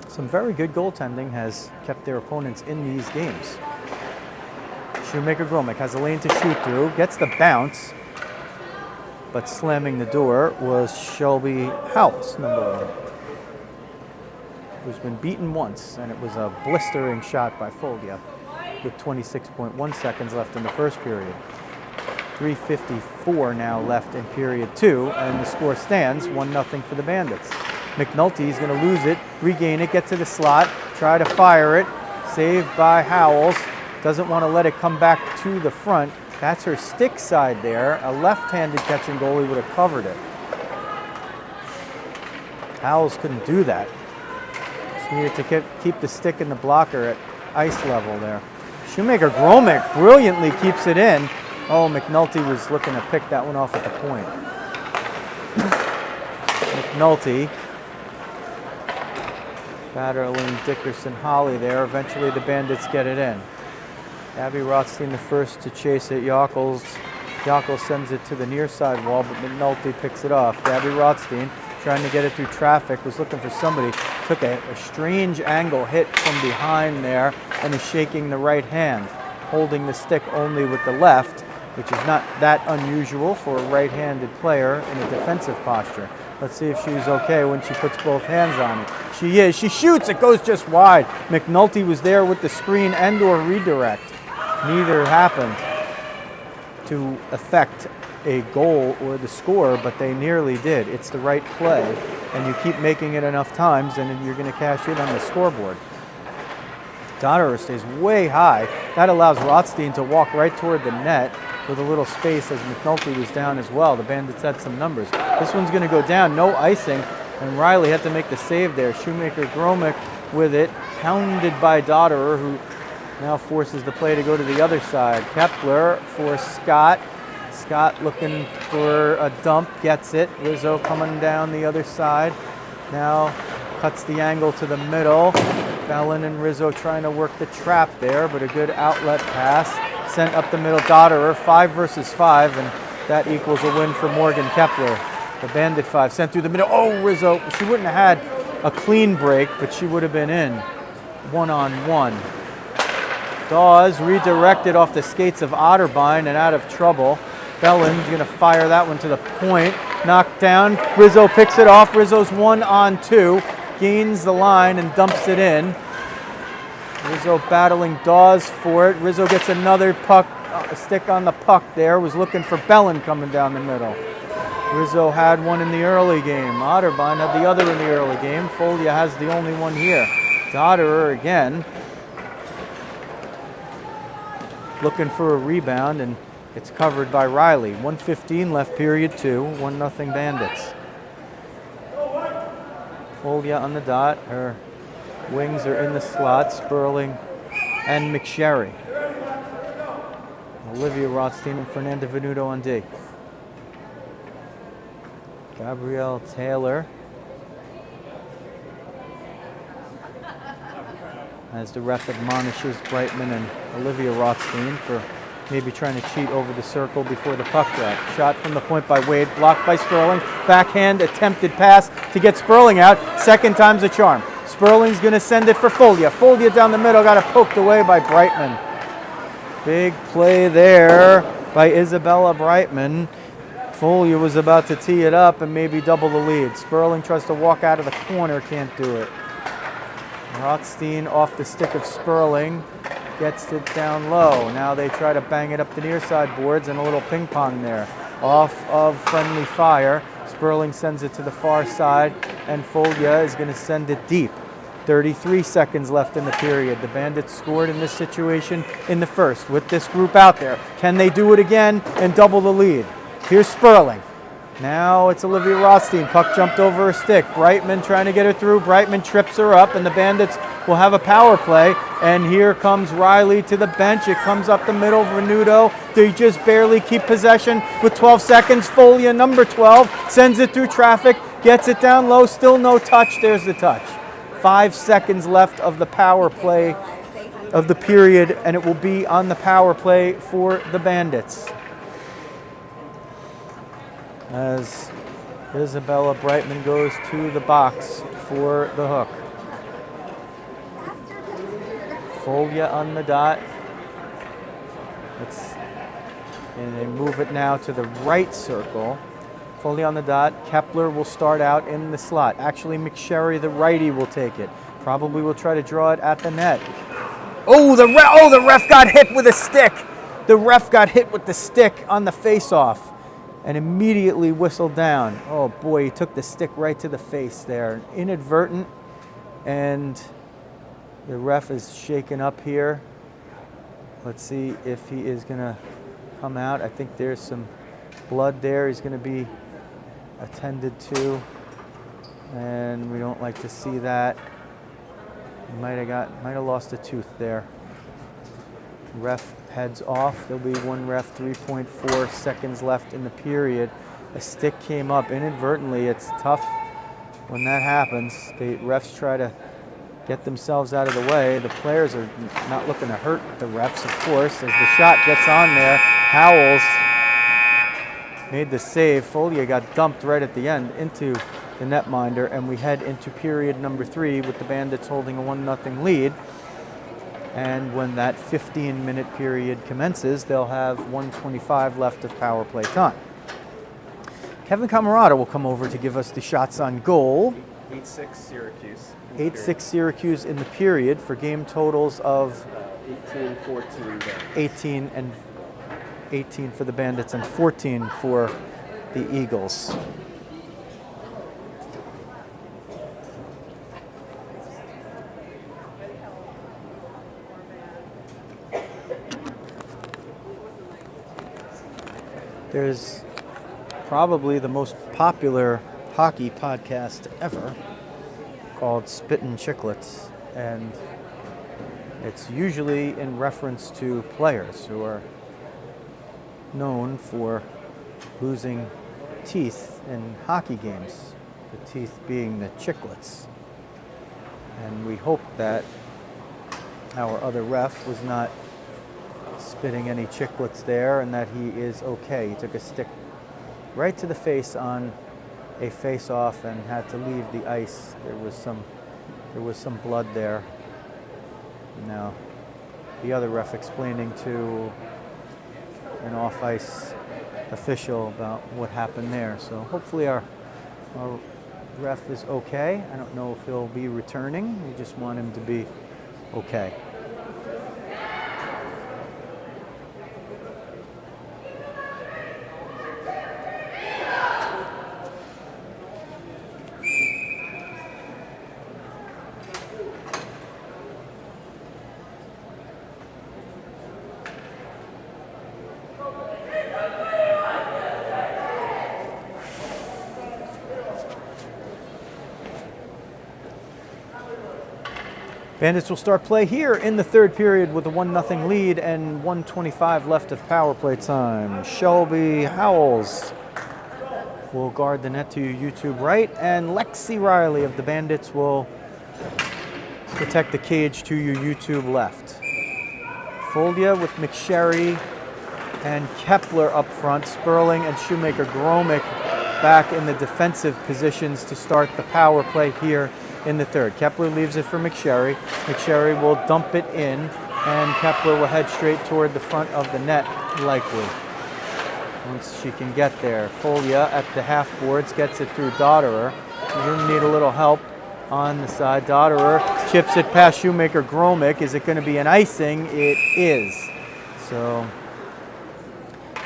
some very good goaltending has kept their opponents in these games. Shoemaker Gromick has a lane to shoot through, gets the bounce, but slamming the door was Shelby Howells, number 1, who's been beaten once, and it was a blistering shot by Foglia with 26.1 seconds left in the first period. 3:54 now left in period 2, and the score stands 1-0 for the Bandits. McNulty is going to lose it, regain it, get to the slot, try to fire it, saved by Howells. Doesn't want to let it come back to the front. That's her stick side there. A left-handed catching goalie would have covered it. Howells couldn't do that. Just needed to keep the stick in the blocker at ice level there. Shoemaker Gromick brilliantly keeps it in. Oh, McNulty was looking to pick that one off at the point. McNulty battling Dickerson Holly there. Eventually the Bandits get it in. Abby Rothstein the first to chase it. Yockels sends it to the near side wall, but McNulty picks it off. Abby Rothstein trying to get it through traffic, was looking for somebody. Took a strange angle hit from behind there and is shaking the right hand, holding the stick only with the left, which is not that unusual for a right-handed player in a defensive posture. Let's see if she's okay when she puts both hands on it. She is. She shoots. It goes just wide. McNulty was there with the screen and/or redirect. Neither happened to affect a goal or the score, but they nearly did. It's the right play, and you keep making it enough times, and you're going to cash in on the scoreboard. Dotterer stays way high. That allows Rothstein to walk right toward the net with a little space as McNulty was down as well. The Bandits had some numbers. This one's going to go down, no icing, and Riley had to make the save there. Shoemaker Gromick with it, pounded by Dotterer, who now forces the play to go to the other side. Kepler for Scott. Scott looking for a dump, gets it. Rizzo coming down the other side. Now cuts the angle to the middle. Bellin and Rizzo trying to work the trap there, but a good outlet pass. Sent up the middle, Dotterer, 5 versus 5, and that equals a win for Morgan Kepler. The Bandit 5 sent through the middle. Oh, Rizzo, she wouldn't have had a clean break, but she would have been in one-on-one. Dawes redirected off the skates of Otterbein and out of trouble. Bellin's going to fire that one to the point. Knocked down. Rizzo picks it off. Rizzo's 1-on-2. Gains the line and dumps it in. Rizzo battling Dawes for it. Rizzo gets another puck, stick on the puck there. Was looking for Bellin coming down the middle. Rizzo had one in the early game. Otterbein had the other in the early game. Foglia has the only one here. Dotterer again. Looking for a rebound, and it's covered by Riley. 1:15 left period 2. 1-0 Bandits. Foglia on the dot. Her wings are in the slot. Sperling and McSherry. Olivia Rothstein and Fernanda Venuto on D. Gabrielle Taylor as the ref admonishes Brightman and Olivia Rothstein for maybe trying to cheat over the circle before the puck drop. Shot from the point by Wade, blocked by Sperling. Backhand attempted pass to get Sperling out. Second time's a charm. Sperling's going to send it for Foglia. Foglia down the middle, got it poked away by Brightman. Big play there by Isabella Brightman. Foglia was about to tee it up and maybe double the lead. Sperling tries to walk out of the corner, can't do it. Rothstein off the stick of Sperling, gets it down low. Now they try to bang it up the near side boards and a little ping pong there. Off of friendly fire. Sperling sends it to the far side, and Foglia is going to send it deep. 33 seconds left in the period. The Bandits scored in this situation in the first with this group out there. Can they do it again and double the lead? Here's Sperling. Now it's Olivia Rothstein. Puck jumped over her stick. Brightman trying to get her through. Brightman trips her up, and the Bandits will have a power play. And here comes Riley to the bench. It comes up the middle. Venuto. They just barely keep possession with 12 seconds. Foglia, number 12, sends it through traffic. Gets it down low. Still no touch. There's the touch. 5 seconds left of the power play of the period, and it will be on the power play for the Bandits. As Isabella Brightman goes to the box for the hook. Foglia on the dot. And they move it now to the right circle. Fully on the dot. Kepler will start out in the slot. Actually, McSherry, the righty, will take it. Probably will try to draw it at the net. Oh, the ref got hit with a stick. The ref got hit with the stick on the face-off and immediately whistled down. Oh boy, he took the stick right to the face there. Inadvertent, and the ref is shaken up here. Let's see if he is gonna come out. I think there's some blood there. He's gonna be attended to, and we don't like to see that. He might have lost a tooth there. Ref heads off. There'll be one ref, 3.4 seconds left in the period. A stick came up inadvertently. It's tough when that happens. The refs try to get themselves out of the way. The players are not looking to hurt the refs, of course. As the shot gets on there, Howells made the save. Folia got dumped right at the end into the netminder, and we head into period number 3 with the Bandits holding a 1-0 lead. And when that 15-minute period commences, they'll have 1:25 left of power play time. Kevin Camarada will come over to give us the shots on goal. 8-6 Syracuse. 8-6 Syracuse in the period for game totals of 18-14. 18 for the Bandits and 14 for the Eagles. There's probably the most popular hockey podcast ever called Spittin' Chicklets, and it's usually in reference to players who are known for losing teeth in hockey games, the teeth being the chicklets. And we hope that our other ref was not spitting any chicklets there and that he is okay. He took a stick right to the face on a face-off and had to leave the ice. There was some blood there. Now, the other ref explaining to an off-ice official about what happened there. So hopefully our ref is okay. I don't know if he'll be returning. We just want him to be okay. Bandits will start play here in the third period with a 1-0 lead and 1:25 left of power play time. Shelby Howells will guard the net to your YouTube right, and Lexi Riley of the Bandits will protect the cage to your YouTube left. Folia with McSherry and Kepler up front, Sperling and Shoemaker Gromick back in the defensive positions to start the power play here in the third. Kepler leaves it for McSherry. McSherry will dump it in, and Kepler will head straight toward the front of the net, likely, once she can get there. Folia at the half boards gets it through Dotterer. You're going to need a little help on the side. Dotterer chips it past Shoemaker Gromick. Is it going to be an icing? It is. So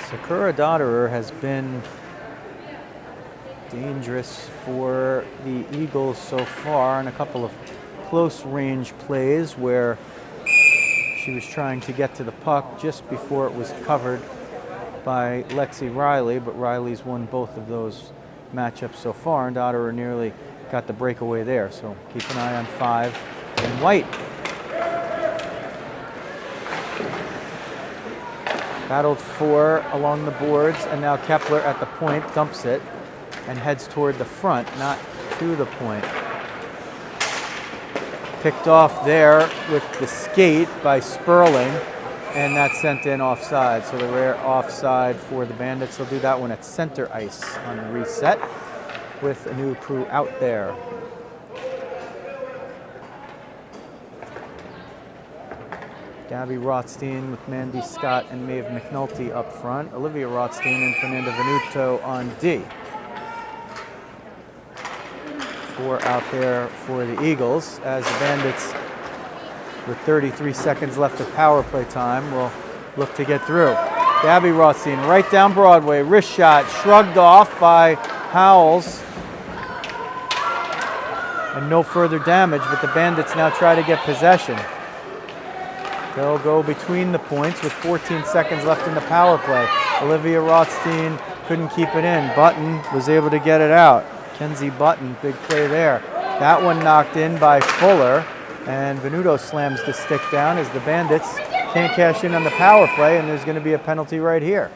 Sakura Dotterer has been dangerous for the Eagles so far in a couple of close range plays where she was trying to get to the puck just before it was covered by Lexi Riley, but Riley's won both of those matchups so far, and Dotterer nearly got the breakaway there. So keep an eye on 5 and White. Battled for along the boards, and now Kepler at the point dumps it and heads toward the front, not to the point. Picked off there with the skate by Sperling, and that's sent in offside. So the rare offside for the Bandits. They'll do that one at center ice on reset with a new crew out there. Gabby Rothstein with Mandy Scott and Maeve McNulty up front. Olivia Rothstein and Fernanda Venuto on D. 4 out there for the Eagles as the Bandits, with 33 seconds left of power play time, will look to get through. Gabby Rothstein right down Broadway, wrist shot shrugged off by Howells. And no further damage, but the Bandits now try to get possession. They'll go between the points with 14 seconds left in the power play. Olivia Rothstein couldn't keep it in. Button was able to get it out. Kenzie Button, big play there. That one knocked in by Fuller, and Venuto slams the stick down as the Bandits can't cash in on the power play, and there's going to be a penalty right here.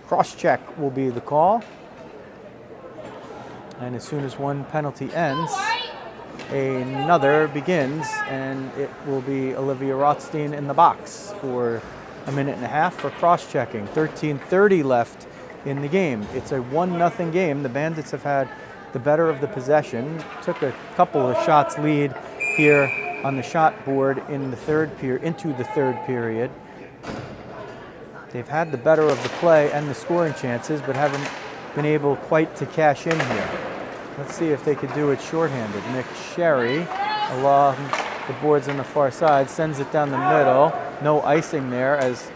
Cross-check will be the call. And as soon as one penalty ends, another begins, and it will be Olivia Rothstein in the box for a minute and a half for cross-checking. 13:30 left in the game. It's a 1-0 game. The Bandits have had the better of the possession. Took a couple of shots lead here on the shot board in the into the third period. They've had the better of the play and the scoring chances, but haven't been able quite to cash in here. Let's see if they could do it shorthanded. McSherry along the boards on the far side sends it down the middle. No icing there as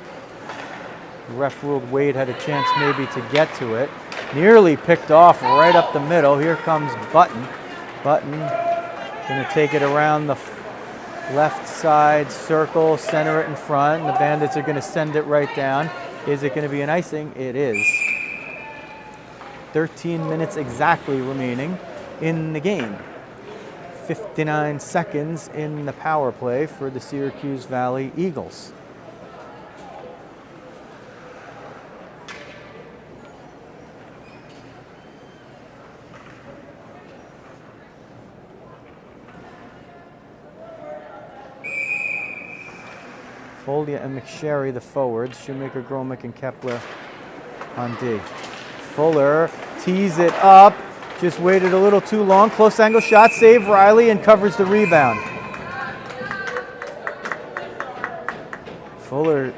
the ref ruled Wade had a chance maybe to get to it. Nearly picked off right up the middle. Here comes Button. Button going to take it around the left side circle, center it in front, and the Bandits are going to send it right down. Is it going to be an icing? It is. 13 minutes exactly remaining in the game. 59 seconds in the power play for the Syracuse Valley Eagles. Folia and McSherry, the forwards. Shoemaker, Gromick, and Kepler on D. Fuller tees it up, just waited a little too long. Close angle shot, save Riley, and covers the rebound. Fuller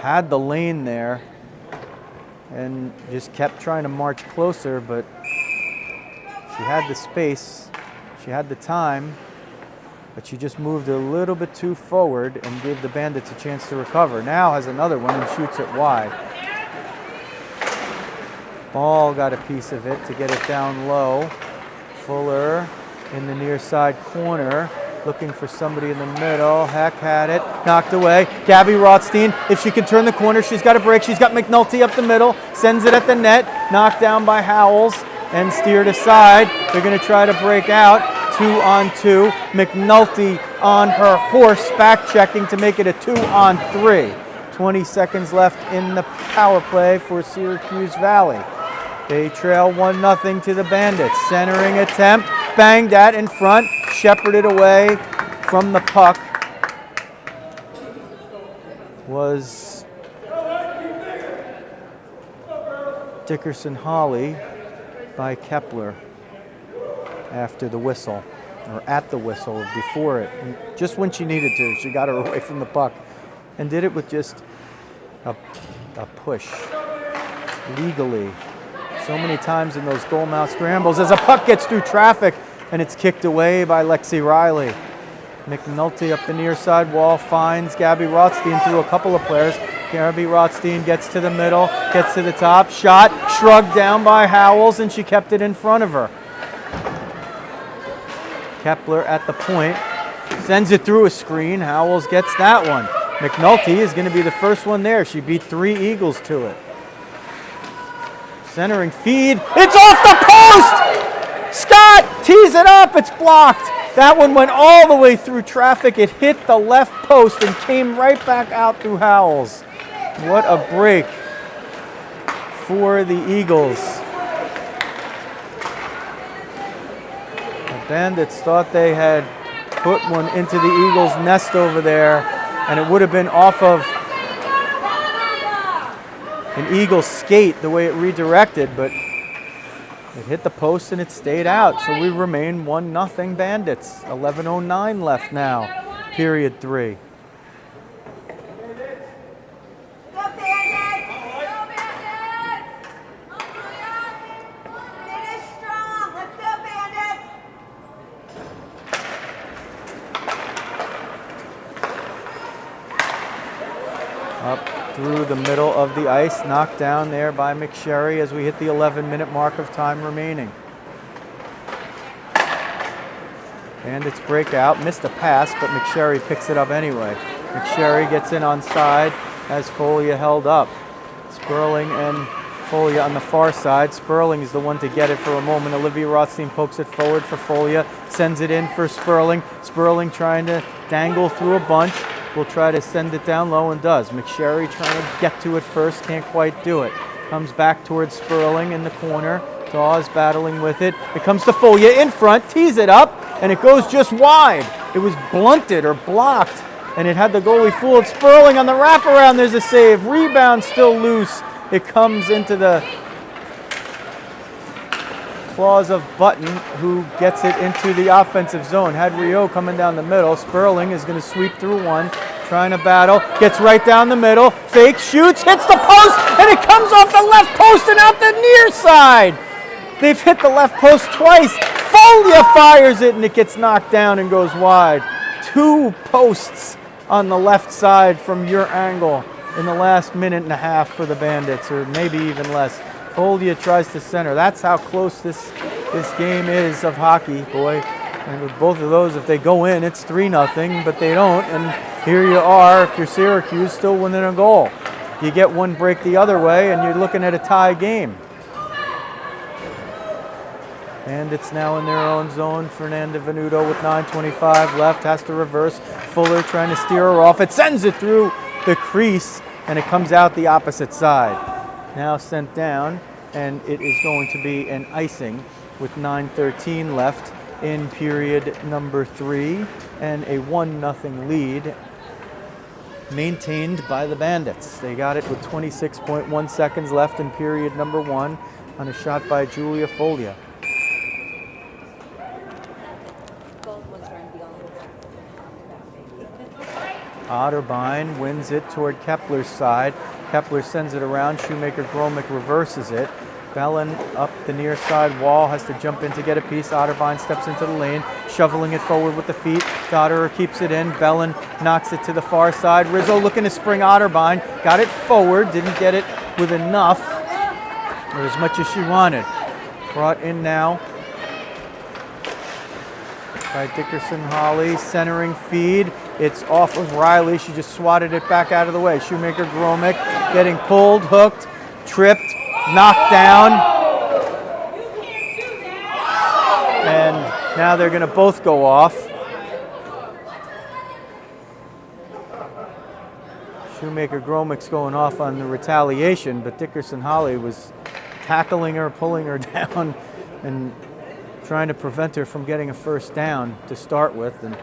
had the lane there and just kept trying to march closer, but she had the space, she had the time, but she just moved a little bit too forward and gave the Bandits a chance to recover. Now has another one and shoots it wide. Ball got a piece of it to get it down low. Fuller in the near side corner, looking for somebody in the middle. Heck had it, knocked away. Gabby Rothstein, if she can turn the corner, she's got a break. She's got McNulty up the middle, sends it at the net, knocked down by Howells and steered aside. They're going to try to break out. 2-on-2. McNulty on her horse, back checking to make it a 2-on-3. 20 seconds left in the power play for Syracuse Valley. They trail 1-0 to the Bandits. Centering attempt, banged at in front, shepherded away from the puck was Dickerson Holly by Kepler after the whistle, or at the whistle before it. And just when she needed to, she got her away from the puck and did it with just a push legally. So many times in those goal mouth scrambles as a puck gets through traffic and it's kicked away by Lexi Riley. McNulty up the near side wall finds Gabby Rothstein through a couple of players. Gabby Rothstein gets to the middle, gets to the top, shot, shrugged down by Howells, and she kept it in front of her. Kepler at the point, sends it through a screen. Howells gets that one. McNulty is going to be the first one there. She beat 3 Eagles to it. Centering feed, it's off the post! Scott tees it up, it's blocked. That one went all the way through traffic. It hit the left post and came right back out through Howells. What a break for the Eagles. The Bandits thought they had put one into the Eagles' nest over there, and it would have been off of an Eagle skate the way it redirected, but it hit the post and it stayed out. So we remain 1-0 Bandits. 11:09 left now, period 3. through the middle of the ice, knocked down there by McSherry as we hit the 11-minute mark of time remaining. Bandits break out, missed a pass, but McSherry picks it up anyway. McSherry gets in on side as Folia held up. Sperling and Folia on the far side. Sperling is the one to get it for a moment. Olivia Rothstein pokes it forward for Folia, sends it in for Sperling. Sperling trying to dangle through a bunch. Will try to send it down low and does. McSherry trying to get to it first, can't quite do it. Comes back towards Sperling in the corner. Dawes battling with it. It comes to Folia in front, tees it up, and it goes just wide. It was blunted or blocked, and it had the goalie fooled. Sperling on the wraparound, there's a save. Rebound still loose. It comes into the claws of Button, who gets it into the offensive zone. Had Rio coming down the middle. Sperling is going to sweep through one, trying to battle, gets right down the middle, fake, shoots, hits the post, and it comes off the left post and out the near side. They've hit the left post twice. Folia fires it, and it gets knocked down and goes wide. 2 posts on the left side from your angle in the last minute and a half for the Bandits, or maybe even less. Folia tries to center. That's how close this game is of hockey, boy. And with both of those, if they go in, it's 3-0, but they don't. And here you are, if you're Syracuse, still winning a goal. You get one break the other way, and you're looking at a tie game. And it's now in their own zone. Fernanda Venuto with 9:25 left has to reverse. Fuller trying to steer her off. It sends it through the crease, and it comes out the opposite side. Now sent down, and it is going to be an icing with 9:13 left in period number 3, and a 1-0 lead maintained by the Bandits. They got it with 26.1 seconds left in period number 1 on a shot by Julia Folia. Otterbein wins it toward Kepler's side. Kepler sends it around. Shoemaker Gromick reverses it. Bellin up the near side wall, has to jump in to get a piece. Otterbein steps into the lane, shoveling it forward with the feet. Dotterer keeps it in. Bellin knocks it to the far side. Rizzo looking to spring Otterbein. Got it forward, didn't get it with enough, or as much as she wanted. Brought in now by Dickerson Holly, centering feed. It's off of Riley. She just swatted it back out of the way. Shoemaker Gromick getting pulled, hooked, tripped, knocked down. And now they're going to both go off. Shoemaker Gromick's going off on the retaliation, but Dickerson Holly was tackling her, pulling her down, and trying to prevent her from getting a first down to start with, and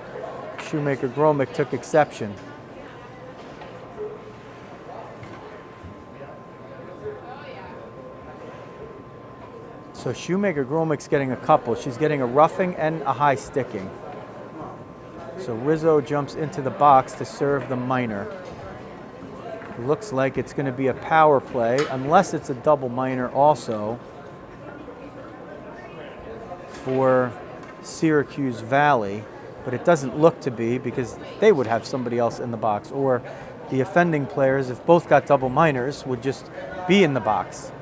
Shoemaker Gromick took exception. So Shoemaker Gromick's getting a couple. She's getting a roughing and a high sticking. So Rizzo jumps into the box to serve the minor. Looks like it's going to be a power play, unless it's a double minor also for Syracuse Valley, but it doesn't look to be, because they would have somebody else in the box, or the offending players, if both got double minors, would just be in the box.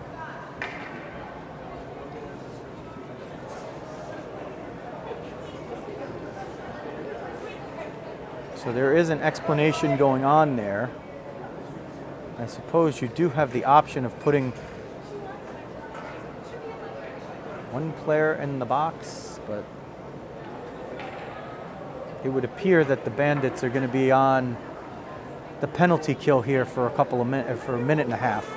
So there is an explanation going on there. I suppose you do have the option of putting one player in the box, but it would appear that the Bandits are going to be on the penalty kill here for a minute and a half,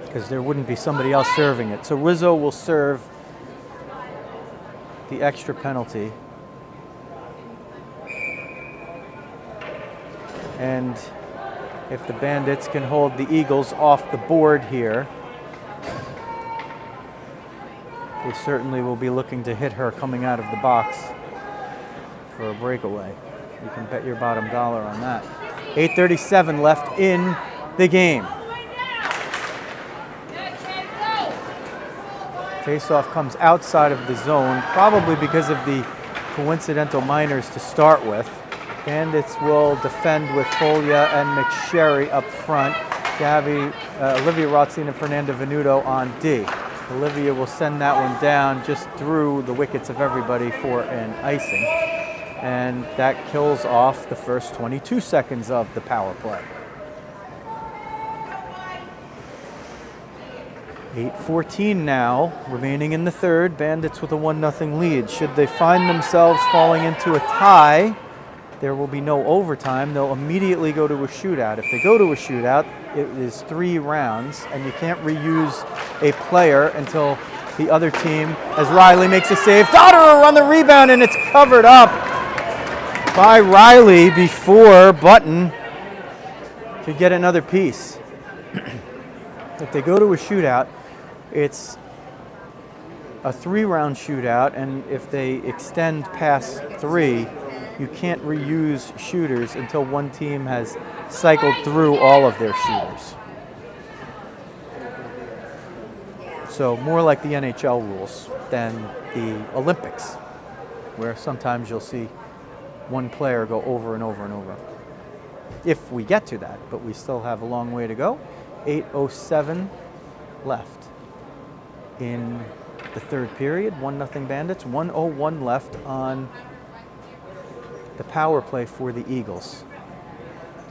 because there wouldn't be somebody else serving it. So Rizzo will serve the extra penalty. And if the Bandits can hold the Eagles off the board here, they certainly will be looking to hit her coming out of the box for a breakaway. You can bet your bottom dollar on that. 8:37 left in the game. Faceoff comes outside of the zone, probably because of the coincidental minors to start with. Bandits will defend with Folia and McSherry up front. Olivia Rothstein and Fernanda Venuto on D. Olivia will send that one down just through the wickets of everybody for an icing. And that kills off the first 22 seconds of the power play. 8:14 now, remaining in the third. Bandits with a 1-0 lead. Should they find themselves falling into a tie, there will be no overtime. They'll immediately go to a shootout. If they go to a shootout, it is 3 rounds, and you can't reuse a player until the other team, as Riley makes a save. Dotterer on the rebound, and it's covered up by Riley before Button could get another piece. If they go to a shootout, it's a 3-round shootout, and if they extend past 3, you can't reuse shooters until one team has cycled through all of their shooters. So more like the NHL rules than the Olympics, where sometimes you'll see one player go over and over and over. If we get to that, but we still have a long way to go. 8:07 left in the third period. 1-0 Bandits, 1:01 left on the power play for the Eagles.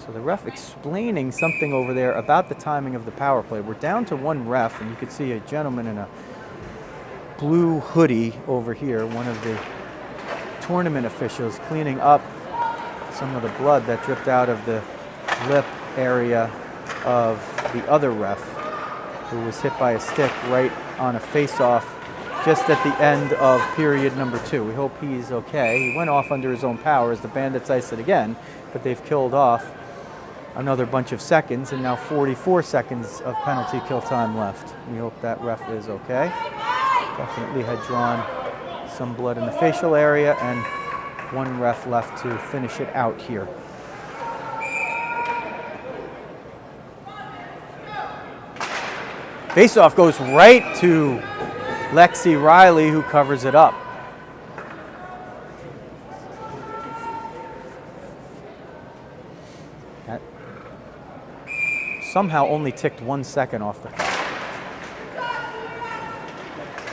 So the ref explaining something over there about the timing of the power play. We're down to 1 ref, and you can see a gentleman in a blue hoodie over here, one of the tournament officials, cleaning up some of the blood that dripped out of the lip area of the other ref, who was hit by a stick right on a face-off just at the end of period number 2. We hope he's okay. He went off under his own power as the Bandits ice it again, but they've killed off another bunch of seconds, and now 44 seconds of penalty kill time left. We hope that ref is okay. Definitely had drawn some blood in the facial area, and 1 ref left to finish it out here. Faceoff goes right to Lexi Riley, who covers it up. That somehow only ticked 1 second off the clock.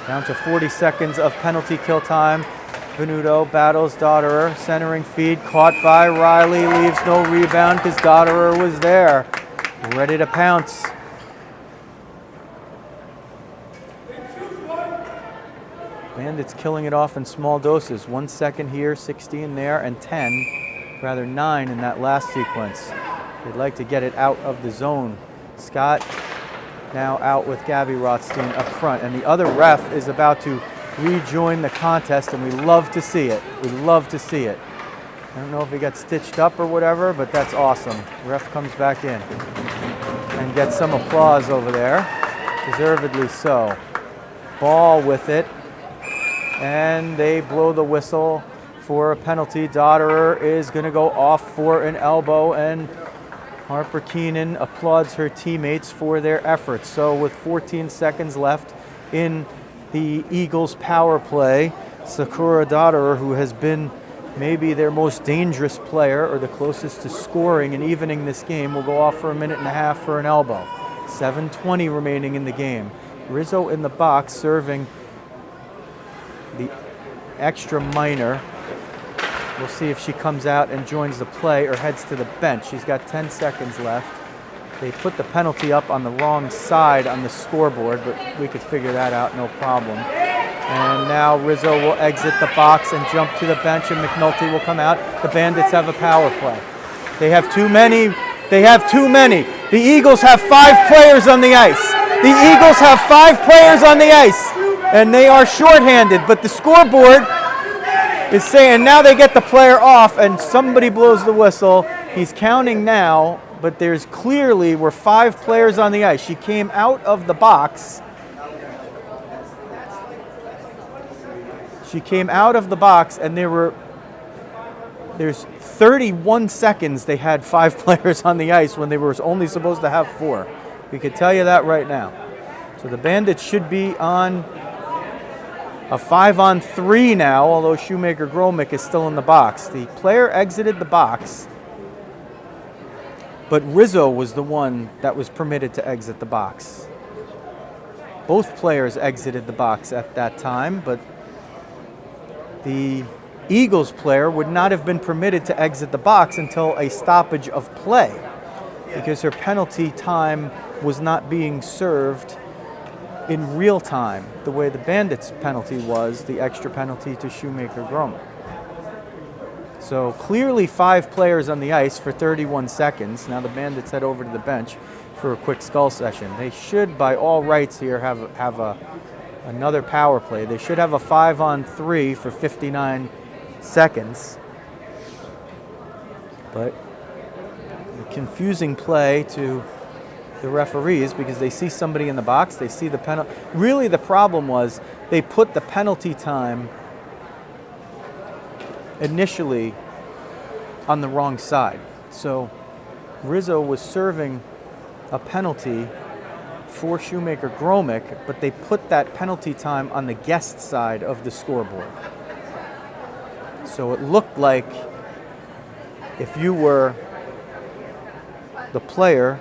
Down to 40 seconds of penalty kill time. Venuto battles Dotterer, centering feed, caught by Riley, leaves no rebound because Dotterer was there, ready to pounce. Bandits killing it off in small doses. 1 second here, 16 there, and 9 in that last sequence. They'd like to get it out of the zone. Scott now out with Gabby Rothstein up front, and the other ref is about to rejoin the contest, and we love to see it. We love to see it. I don't know if he got stitched up or whatever, but that's awesome. Ref comes back in and gets some applause over there, deservedly so. Ball with it, and they blow the whistle for a penalty. Dotterer is going to go off for an elbow, and Harper Keenan applauds her teammates for their efforts. So with 14 seconds left in the Eagles power play, Sakura Dotterer, who has been maybe their most dangerous player or the closest to scoring and evening this game, will go off for a minute and a half for an elbow. 7:20 remaining in the game. Rizzo in the box serving the extra minor. We'll see if she comes out and joins the play or heads to the bench. She's got 10 seconds left. They put the penalty up on the wrong side on the scoreboard, but we could figure that out, no problem. And now Rizzo will exit the box and jump to the bench, and McNulty will come out. The Bandits have a power play. They have too many. They have too many. The Eagles have 5 players on the ice. The Eagles have 5 players on the ice, and they are shorthanded, but the scoreboard is saying now they get the player off, and somebody blows the whistle. He's counting now, but there's clearly were 5 players on the ice. She came out of the box. She came out of the box, and there's 31 seconds they had 5 players on the ice when they were only supposed to have 4. We could tell you that right now. So the Bandits should be on A 5-on-3 now, although Shoemaker Gromick is still in the box. The player exited the box, but Rizzo was the one that was permitted to exit the box. Both players exited the box at that time, but the Eagles player would not have been permitted to exit the box until a stoppage of play, because her penalty time was not being served in real time, the way the Bandits penalty was, the extra penalty to Shoemaker Gromick. So clearly 5 players on the ice for 31 seconds. Now the Bandits head over to the bench for a quick skull session. They should, by all rights here, have another power play. They should have a 5-on-3 for 59 seconds. But a confusing play to the referees, because they see somebody in the box, they see the penalty. Really, the problem was they put the penalty time initially on the wrong side. So Rizzo was serving a penalty for Shoemaker Gromick, but they put that penalty time on the guest side of the scoreboard. So it looked like if you were the player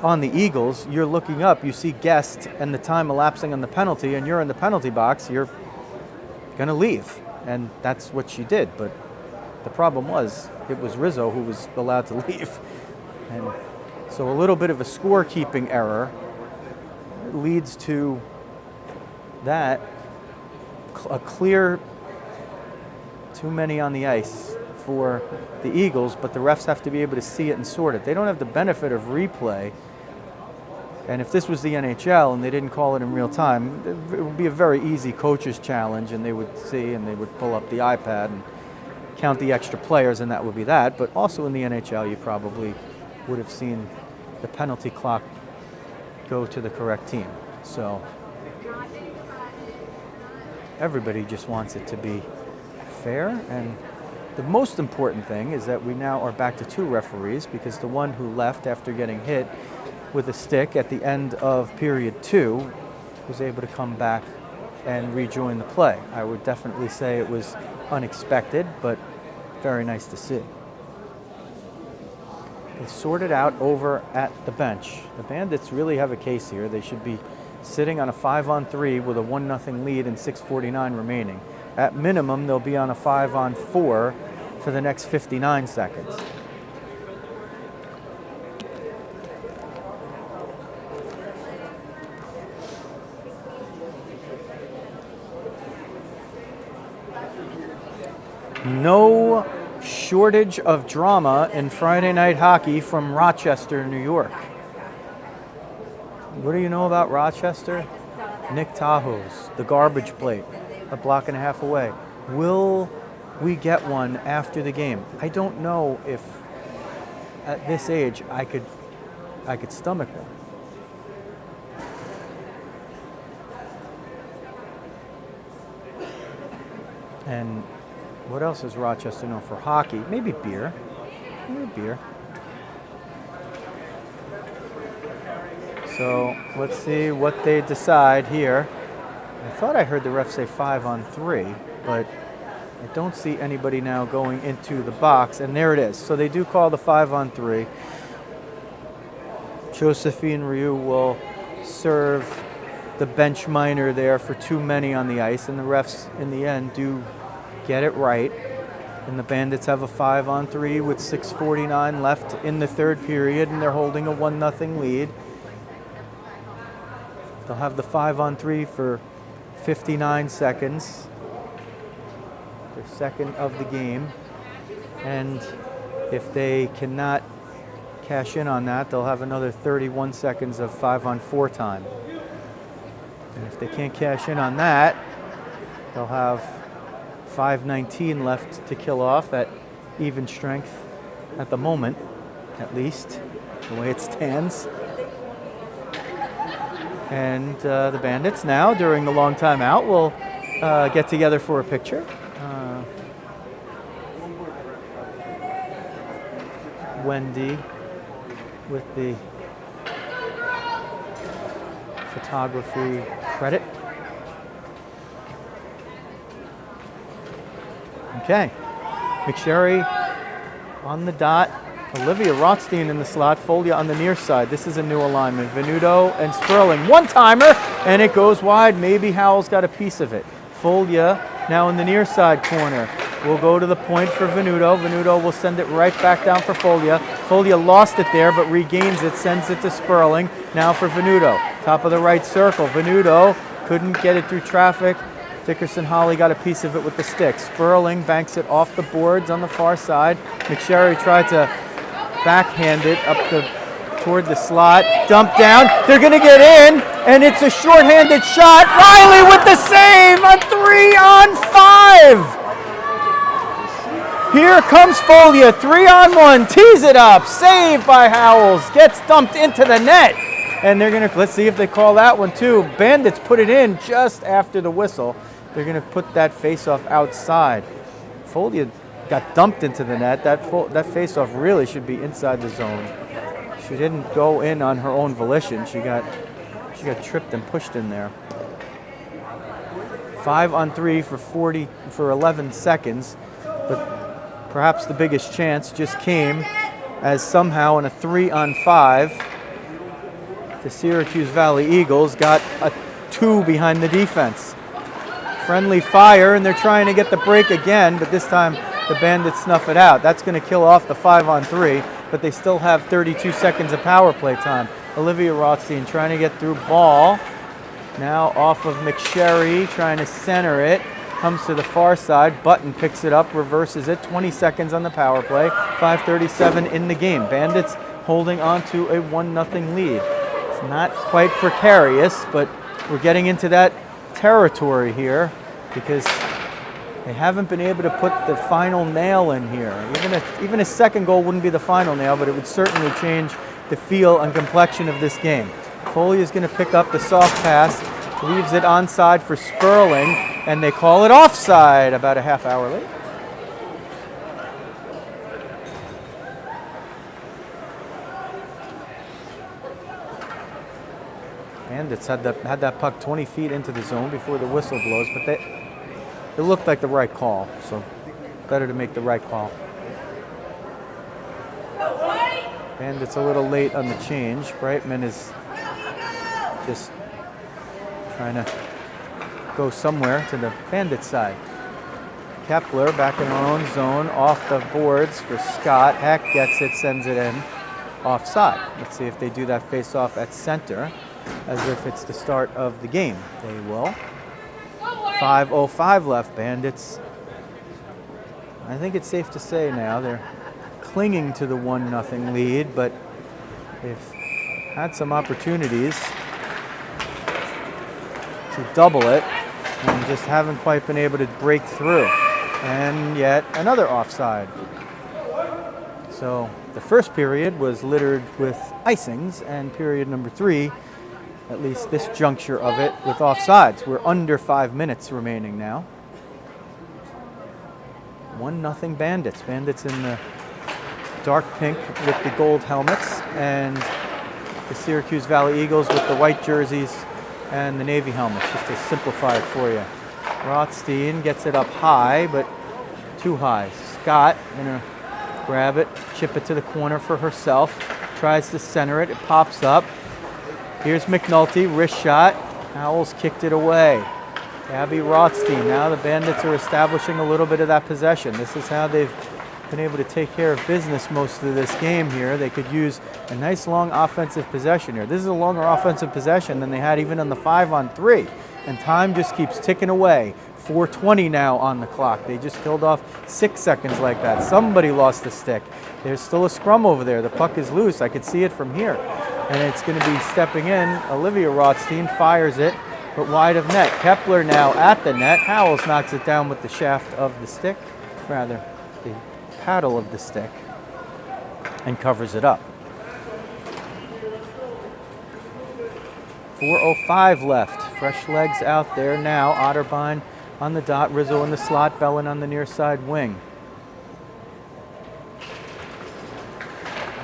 on the Eagles, you're looking up, you see guest and the time elapsing on the penalty, and you're in the penalty box, you're going to leave. And that's what she did. But the problem was, it was Rizzo who was allowed to leave. And so a little bit of a scorekeeping error leads to that, a clear too many on the ice for the Eagles, but the refs have to be able to see it and sort it. They don't have the benefit of replay. And if this was the NHL and they didn't call it in real time, it would be a very easy coach's challenge, and they would see and they would pull up the iPad and count the extra players, and that would be that. But also in the NHL, you probably would have seen the penalty clock go to the correct team. So everybody just wants it to be fair, and the most important thing is that we now are back to 2 referees, because the one who left after getting hit with a stick at the end of period 2 was able to come back and rejoin the play. I would definitely say it was unexpected, but very nice to see. They sorted out over at the bench. The Bandits really have a case here. They should be sitting on a 5-on-3 with a 1-0 lead and 6:49 remaining. At minimum, they'll be on a 5-on-4 for the next 59 seconds. No shortage of drama in Friday night hockey from Rochester, New York. What do you know about Rochester? Nick Tahoe's, the garbage plate, a block and a half away. Will we get one after the game? I don't know if at this age I could stomach one. And what else is Rochester known for? Hockey, maybe beer. Maybe beer. So let's see what they decide here. I thought I heard the ref say 5-on-3, but I don't see anybody now going into the box, and there it is. So they do call the 5-on-3. Josephine Ryu will serve the bench minor there for too many on the ice, and the refs in the end do get it right. And the Bandits have a 5-on-3 with 6:49 left in the third period, and they're holding a 1-0 lead. They'll have the 5-on-3 for 59 seconds, their second of the game. And if they cannot cash in on that, they'll have another 31 seconds of 5-on-4 time. And if they can't cash in on that, they'll have 5:19 left to kill off at even strength at the moment, at least, the way it stands. And the Bandits now, during the long timeout, will get together for a picture. Wendy with the photography credit. Okay. McSherry on the dot. Olivia Rothstein in the slot. Folia on the near side. This is a new alignment. Venuto and Sperling. One-timer, and it goes wide. Maybe Howell's got a piece of it. Folia now in the near side corner. Will go to the point for Venuto. Venuto will send it right back down for Folia. Folia lost it there, but regains it, sends it to Sperling. Now for Venuto. Top of the right circle. Venuto couldn't get it through traffic. Dickerson Holly got a piece of it with the stick. Sperling banks it off the boards on the far side. McSherry tried to backhand it up toward the slot. Dump down. They're going to get in, and it's a shorthanded shot. Riley with the save. A 3-on-5. Here comes Folia, 3-on-1, tees it up, saved by Howells, gets dumped into the net. And they're gonna, let's see if they call that one too. Bandits put it in just after the whistle. They're gonna put that face-off outside. Folia got dumped into the net. That face-off really should be inside the zone. She didn't go in on her own volition. She got tripped and pushed in there. 5-on-3 for 11 seconds, but perhaps the biggest chance just came as somehow in a 3-on-5, the Syracuse Valley Eagles got a 2 behind the defense. Friendly fire, and they're trying to get the break again, but this time the Bandits snuff it out. That's going to kill off the 5-on-3, but they still have 32 seconds of power play time. Olivia Rothstein trying to get through ball. Now off of McSherry, trying to center it. Comes to the far side. Button picks it up, reverses it. 20 seconds on the power play. 5:37 in the game. Bandits holding on to a 1-0 lead. It's not quite precarious, but we're getting into that territory here because they haven't been able to put the final nail in here. Even a second goal wouldn't be the final nail, but it would certainly change the feel and complexion of this game. Foley is going to pick up the soft pass, leaves it onside for Sperling, and they call it offside about a half hour late. Bandits had that puck 20 feet into the zone before the whistle blows, but it looked like the right call, so better to make the right call. Bandits a little late on the change. Brightman is just trying to go somewhere to the Bandit side. Kepler back in her own zone, off the boards for Scott. Heck gets it, sends it in, offside. Let's see if they do that face-off at center, as if it's the start of the game. They will. 5:05 left. Bandits, I think it's safe to say now, they're clinging to the 1-0 lead, but they've had some opportunities to double it and just haven't quite been able to break through. And yet another offside. So the first period was littered with icings, and period number 3, at least this juncture of it, with offsides. We're under 5 minutes remaining now. 1-0 Bandits. Bandits in the dark pink with the gold helmets, and the Syracuse Valley Eagles with the white jerseys and the navy helmets, just to simplify it for you. Rothstein gets it up high, but too high. Scott gonna grab it, chip it to the corner for herself, tries to center it, it pops up. Here's McNulty, wrist shot. Howells kicked it away. Abby Rothstein. Now the Bandits are establishing a little bit of that possession. This is how they've been able to take care of business most of this game here. They could use a nice long offensive possession here. This is a longer offensive possession than they had even on the 5-on-3. And time just keeps ticking away. 4:20 now on the clock. They just killed off 6 seconds like that. Somebody lost the stick. There's still a scrum over there. The puck is loose. I could see it from here. And it's going to be stepping in. Olivia Rothstein fires it, but wide of net. Kepler now at the net. Howells knocks it down with the shaft of the stick, rather the paddle of the stick, and covers it up. 4:05 left. Fresh legs out there now. Otterbein on the dot. Rizzo in the slot. Bellin on the near side wing.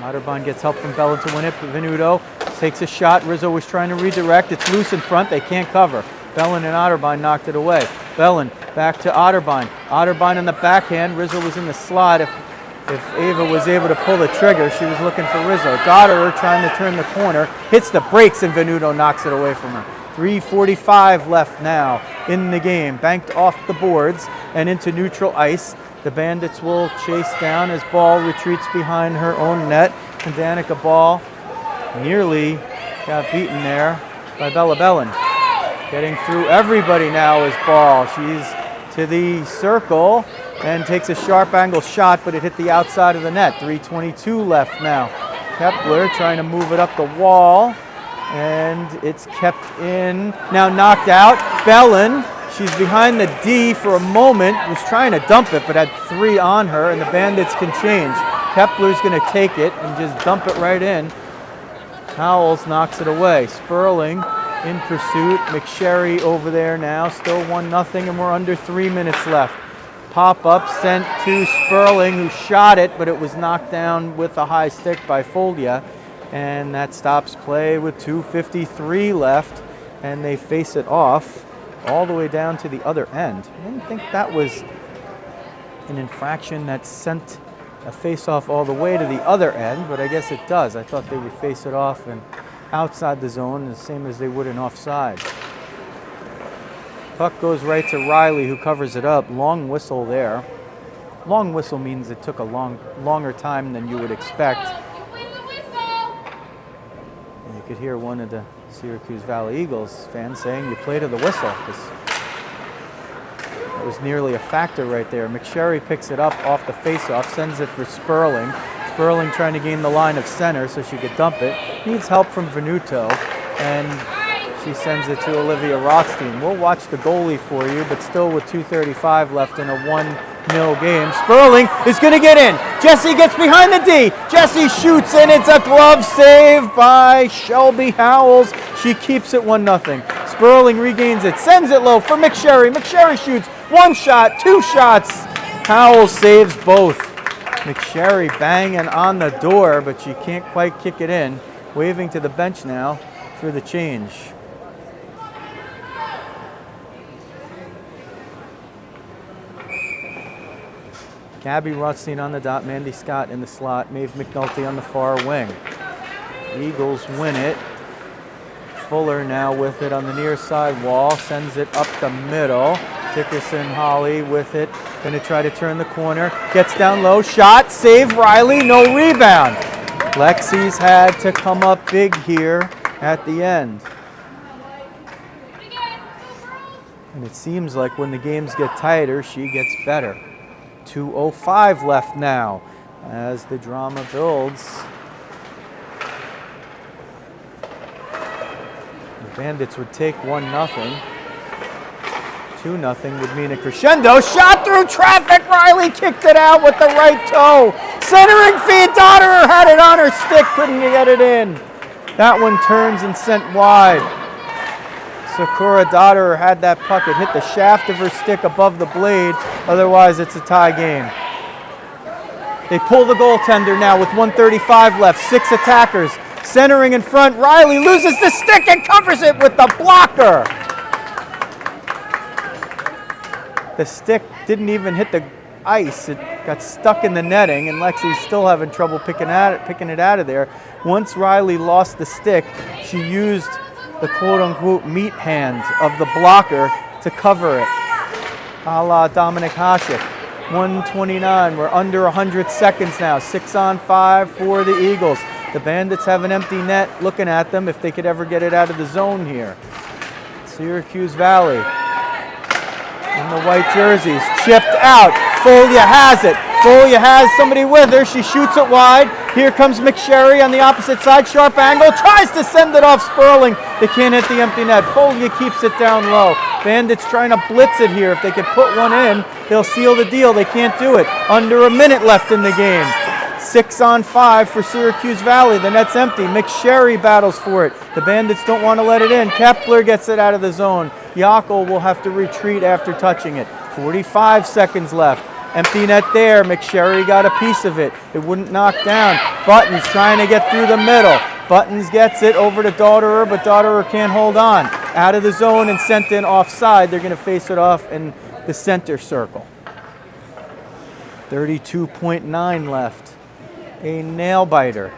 Otterbein gets help from Bellin to win it, but Venuto takes a shot. Rizzo was trying to redirect. It's loose in front. They can't cover. Bellin and Otterbein knocked it away. Bellin back to Otterbein. Otterbein in the backhand. Rizzo was in the slot. If Ava was able to pull the trigger, she was looking for Rizzo. Dotterer trying to turn the corner. Hits the brakes and Venuto knocks it away from her. 3:45 left now in the game. Banked off the boards and into neutral ice. The Bandits will chase down as ball retreats behind her own net. And Danica Ball nearly got beaten there by Bella Bellin. Getting through everybody now is Ball. She's to the circle and takes a sharp angle shot, but it hit the outside of the net. 3:22 left now. Kepler trying to move it up the wall, and it's kept in. Now knocked out. Bellin, she's behind the D for a moment, was trying to dump it, but had 3 on her, and the Bandits can change. Kepler's going to take it and just dump it right in. Howells knocks it away. Sperling in pursuit. McSherry over there now, still 1-0, and we're under 3 minutes left. Pop-up sent to Sperling, who shot it, but it was knocked down with a high stick by Foldia, and that stops play with 2:53 left, and they face it off all the way down to the other end. I didn't think that was an infraction that sent a face-off all the way to the other end, but I guess it does. I thought they would face it off and outside the zone, the same as they would in offside. Puck goes right to Riley, who covers it up. Long whistle there. Long whistle means it took a longer time than you would expect. And you could hear one of the Syracuse Valley Eagles fans saying, "You play to the whistle." That was nearly a factor right there. McSherry picks it up off the faceoff, sends it for Sperling. Sperling trying to gain the line of center so she could dump it. Needs help from Venuto, and she sends it to Olivia Rothstein. We'll watch the goalie for you, but still with 2:35 left in a 1-0 game. Sperling is going to get in. Jesse gets behind the D. Jesse shoots, and it's a glove save by Shelby Howells. She keeps it 1-0. Sperling regains it, sends it low for McSherry. McSherry shoots 1 shot, 2 shots. Howells saves both. McSherry banging on the door, but she can't quite kick it in. Waving to the bench now for the change. Gabby Rothstein on the dot, Mandy Scott in the slot, Maeve McNulty on the far wing. Eagles win it. Fuller now with it on the near side wall, sends it up the middle. Dickerson Holly with it, gonna try to turn the corner, gets down low, shot, save Riley, no rebound. Lexi's had to come up big here at the end. And it seems like when the games get tighter, she gets better. 2:05 left now as the drama builds. The Bandits would take 1-0. 2-0 would mean a crescendo. Shot through traffic. Riley kicked it out with the right toe. Centering feed. Dotterer had it on her stick. Couldn't get it in. That one turns and sent wide. Sakura Dotterer had that puck. It hit the shaft of her stick above the blade. Otherwise, it's a tie game. They pull the goaltender now with 1:35 left. 6 attackers. Centering in front. Riley loses the stick and covers it with the blocker. The stick didn't even hit the ice. It got stuck in the netting, and Lexi's still having trouble picking it out of there. Once Riley lost the stick, she used the quote-unquote meat hand of the blocker to cover it. A la Dominic Hasek. 1:29. We're under 100 seconds now. 6-on-5 for the Eagles. The Bandits have an empty net looking at them if they could ever get it out of the zone here. Syracuse Valley in the white jerseys. Chipped out. Foldia has it. Foldia has somebody with her. She shoots it wide. Here comes McSherry on the opposite side. Sharp angle. Tries to send it off Sperling. They can't hit the empty net. Foldia keeps it down low. Bandits trying to blitz it here. If they could put one in, they'll seal the deal. They can't do it. Under a minute left in the game. 6-on-5 for Syracuse Valley. The net's empty. McSherry battles for it. The Bandits don't want to let it in. Kepler gets it out of the zone. Yackel will have to retreat after touching it. 45 seconds left. Empty net there. McSherry got a piece of it. It wouldn't knock down. Buttons trying to get through the middle. Buttons gets it over to Dotterer, but Dotterer can't hold on. out of the zone and sent in offside. They're going to face it off in the center circle. 32.9 left. A nail biter.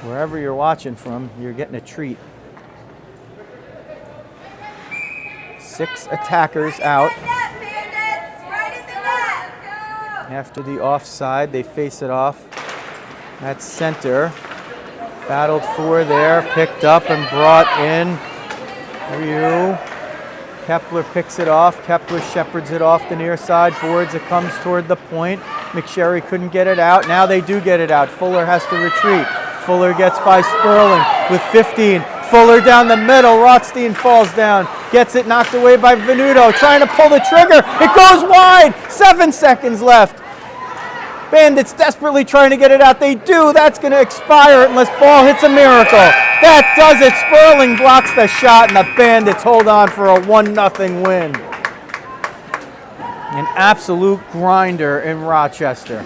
Wherever you're watching from, you're getting a treat. 6 attackers out. After the offside, they face it off at center. Battled for there, picked up and brought in. Ryu. Kepler picks it off. Kepler shepherds it off the near side, boards. It comes toward the point. McSherry couldn't get it out. Now they do get it out. Fuller has to retreat. Fuller gets by Sperling with 15. Fuller down the middle. Rothstein falls down. Gets it knocked away by Venuto. Trying to pull the trigger. It goes wide. 7 seconds left. Bandits desperately trying to get it out. They do. That's going to expire unless ball hits a miracle. That does it. Sperling blocks the shot, and the Bandits hold on for a 1-0 win. An absolute grinder in Rochester.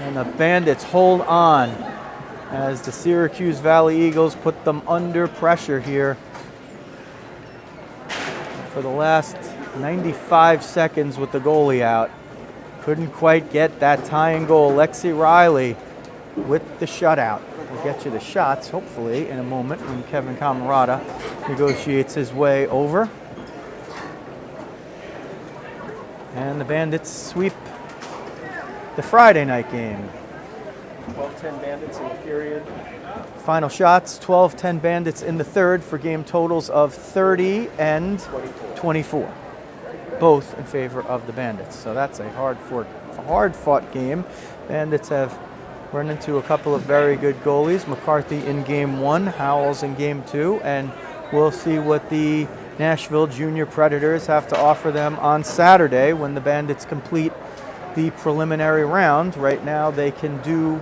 And the Bandits hold on as the Syracuse Valley Eagles put them under pressure here for the last 95 seconds with the goalie out. Couldn't quite get that tying goal. Lexi Riley with the shutout. We'll get you the shots, hopefully, in a moment when Kevin Camarada negotiates his way over. And the Bandits sweep the Friday night game. 12-10 Bandits in the period. Final shots, 12-10 Bandits in the third for game totals of 30 and 24. Both in favor of the Bandits. So that's a hard-fought game. Bandits have run into a couple of very good goalies. McCarthy in game 1, Howells in game 2, and we'll see what the Nashville Jr Predators have to offer them on Saturday when the Bandits complete the preliminary round. Right now they can do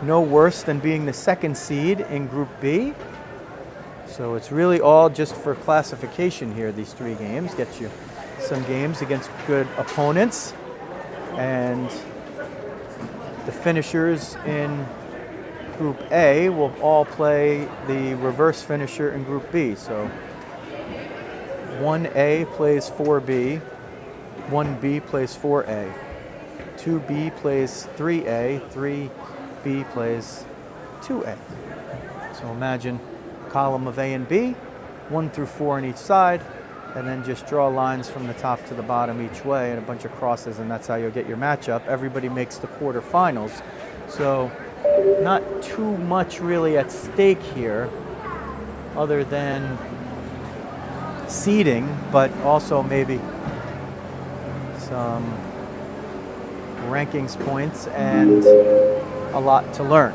no worse than being the 2nd seed in Group B. So it's really all just for classification here, these 3 games. Get you some games against good opponents. And the finishers in Group A will all play the reverse finisher in Group B. So 1A plays 4B, 1B plays 4A, 2B plays 3A, 3B plays 2A. So imagine column of A and B, 1 through 4 on each side, and then just draw lines from the top to the bottom each way and a bunch of crosses, and that's how you'll get your matchup. Everybody makes the quarterfinals. So not too much really at stake here other than seeding, but also maybe some rankings points and a lot to learn.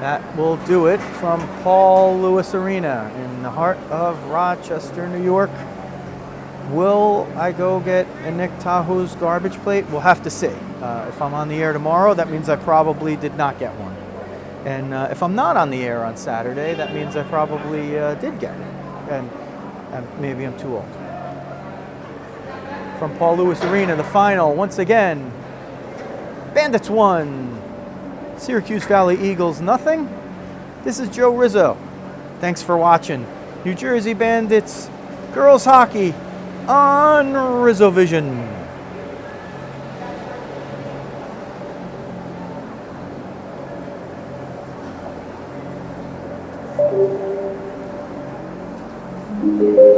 That will do it from Paul Lewis Arena in the heart of Rochester, New York. Will I go get a Nick Tahoe's garbage plate? We'll have to see. If I'm on the air tomorrow, that means I probably did not get one. And if I'm not on the air on Saturday, that means I probably did get one. And maybe I'm too old. From Paul Lewis Arena, the final, once again, Bandits 1, Syracuse Valley Eagles nothing. This is Joe Rizzo. Thanks for watching New Jersey Bandits girls hockey on Rizzo Vision. Thank you.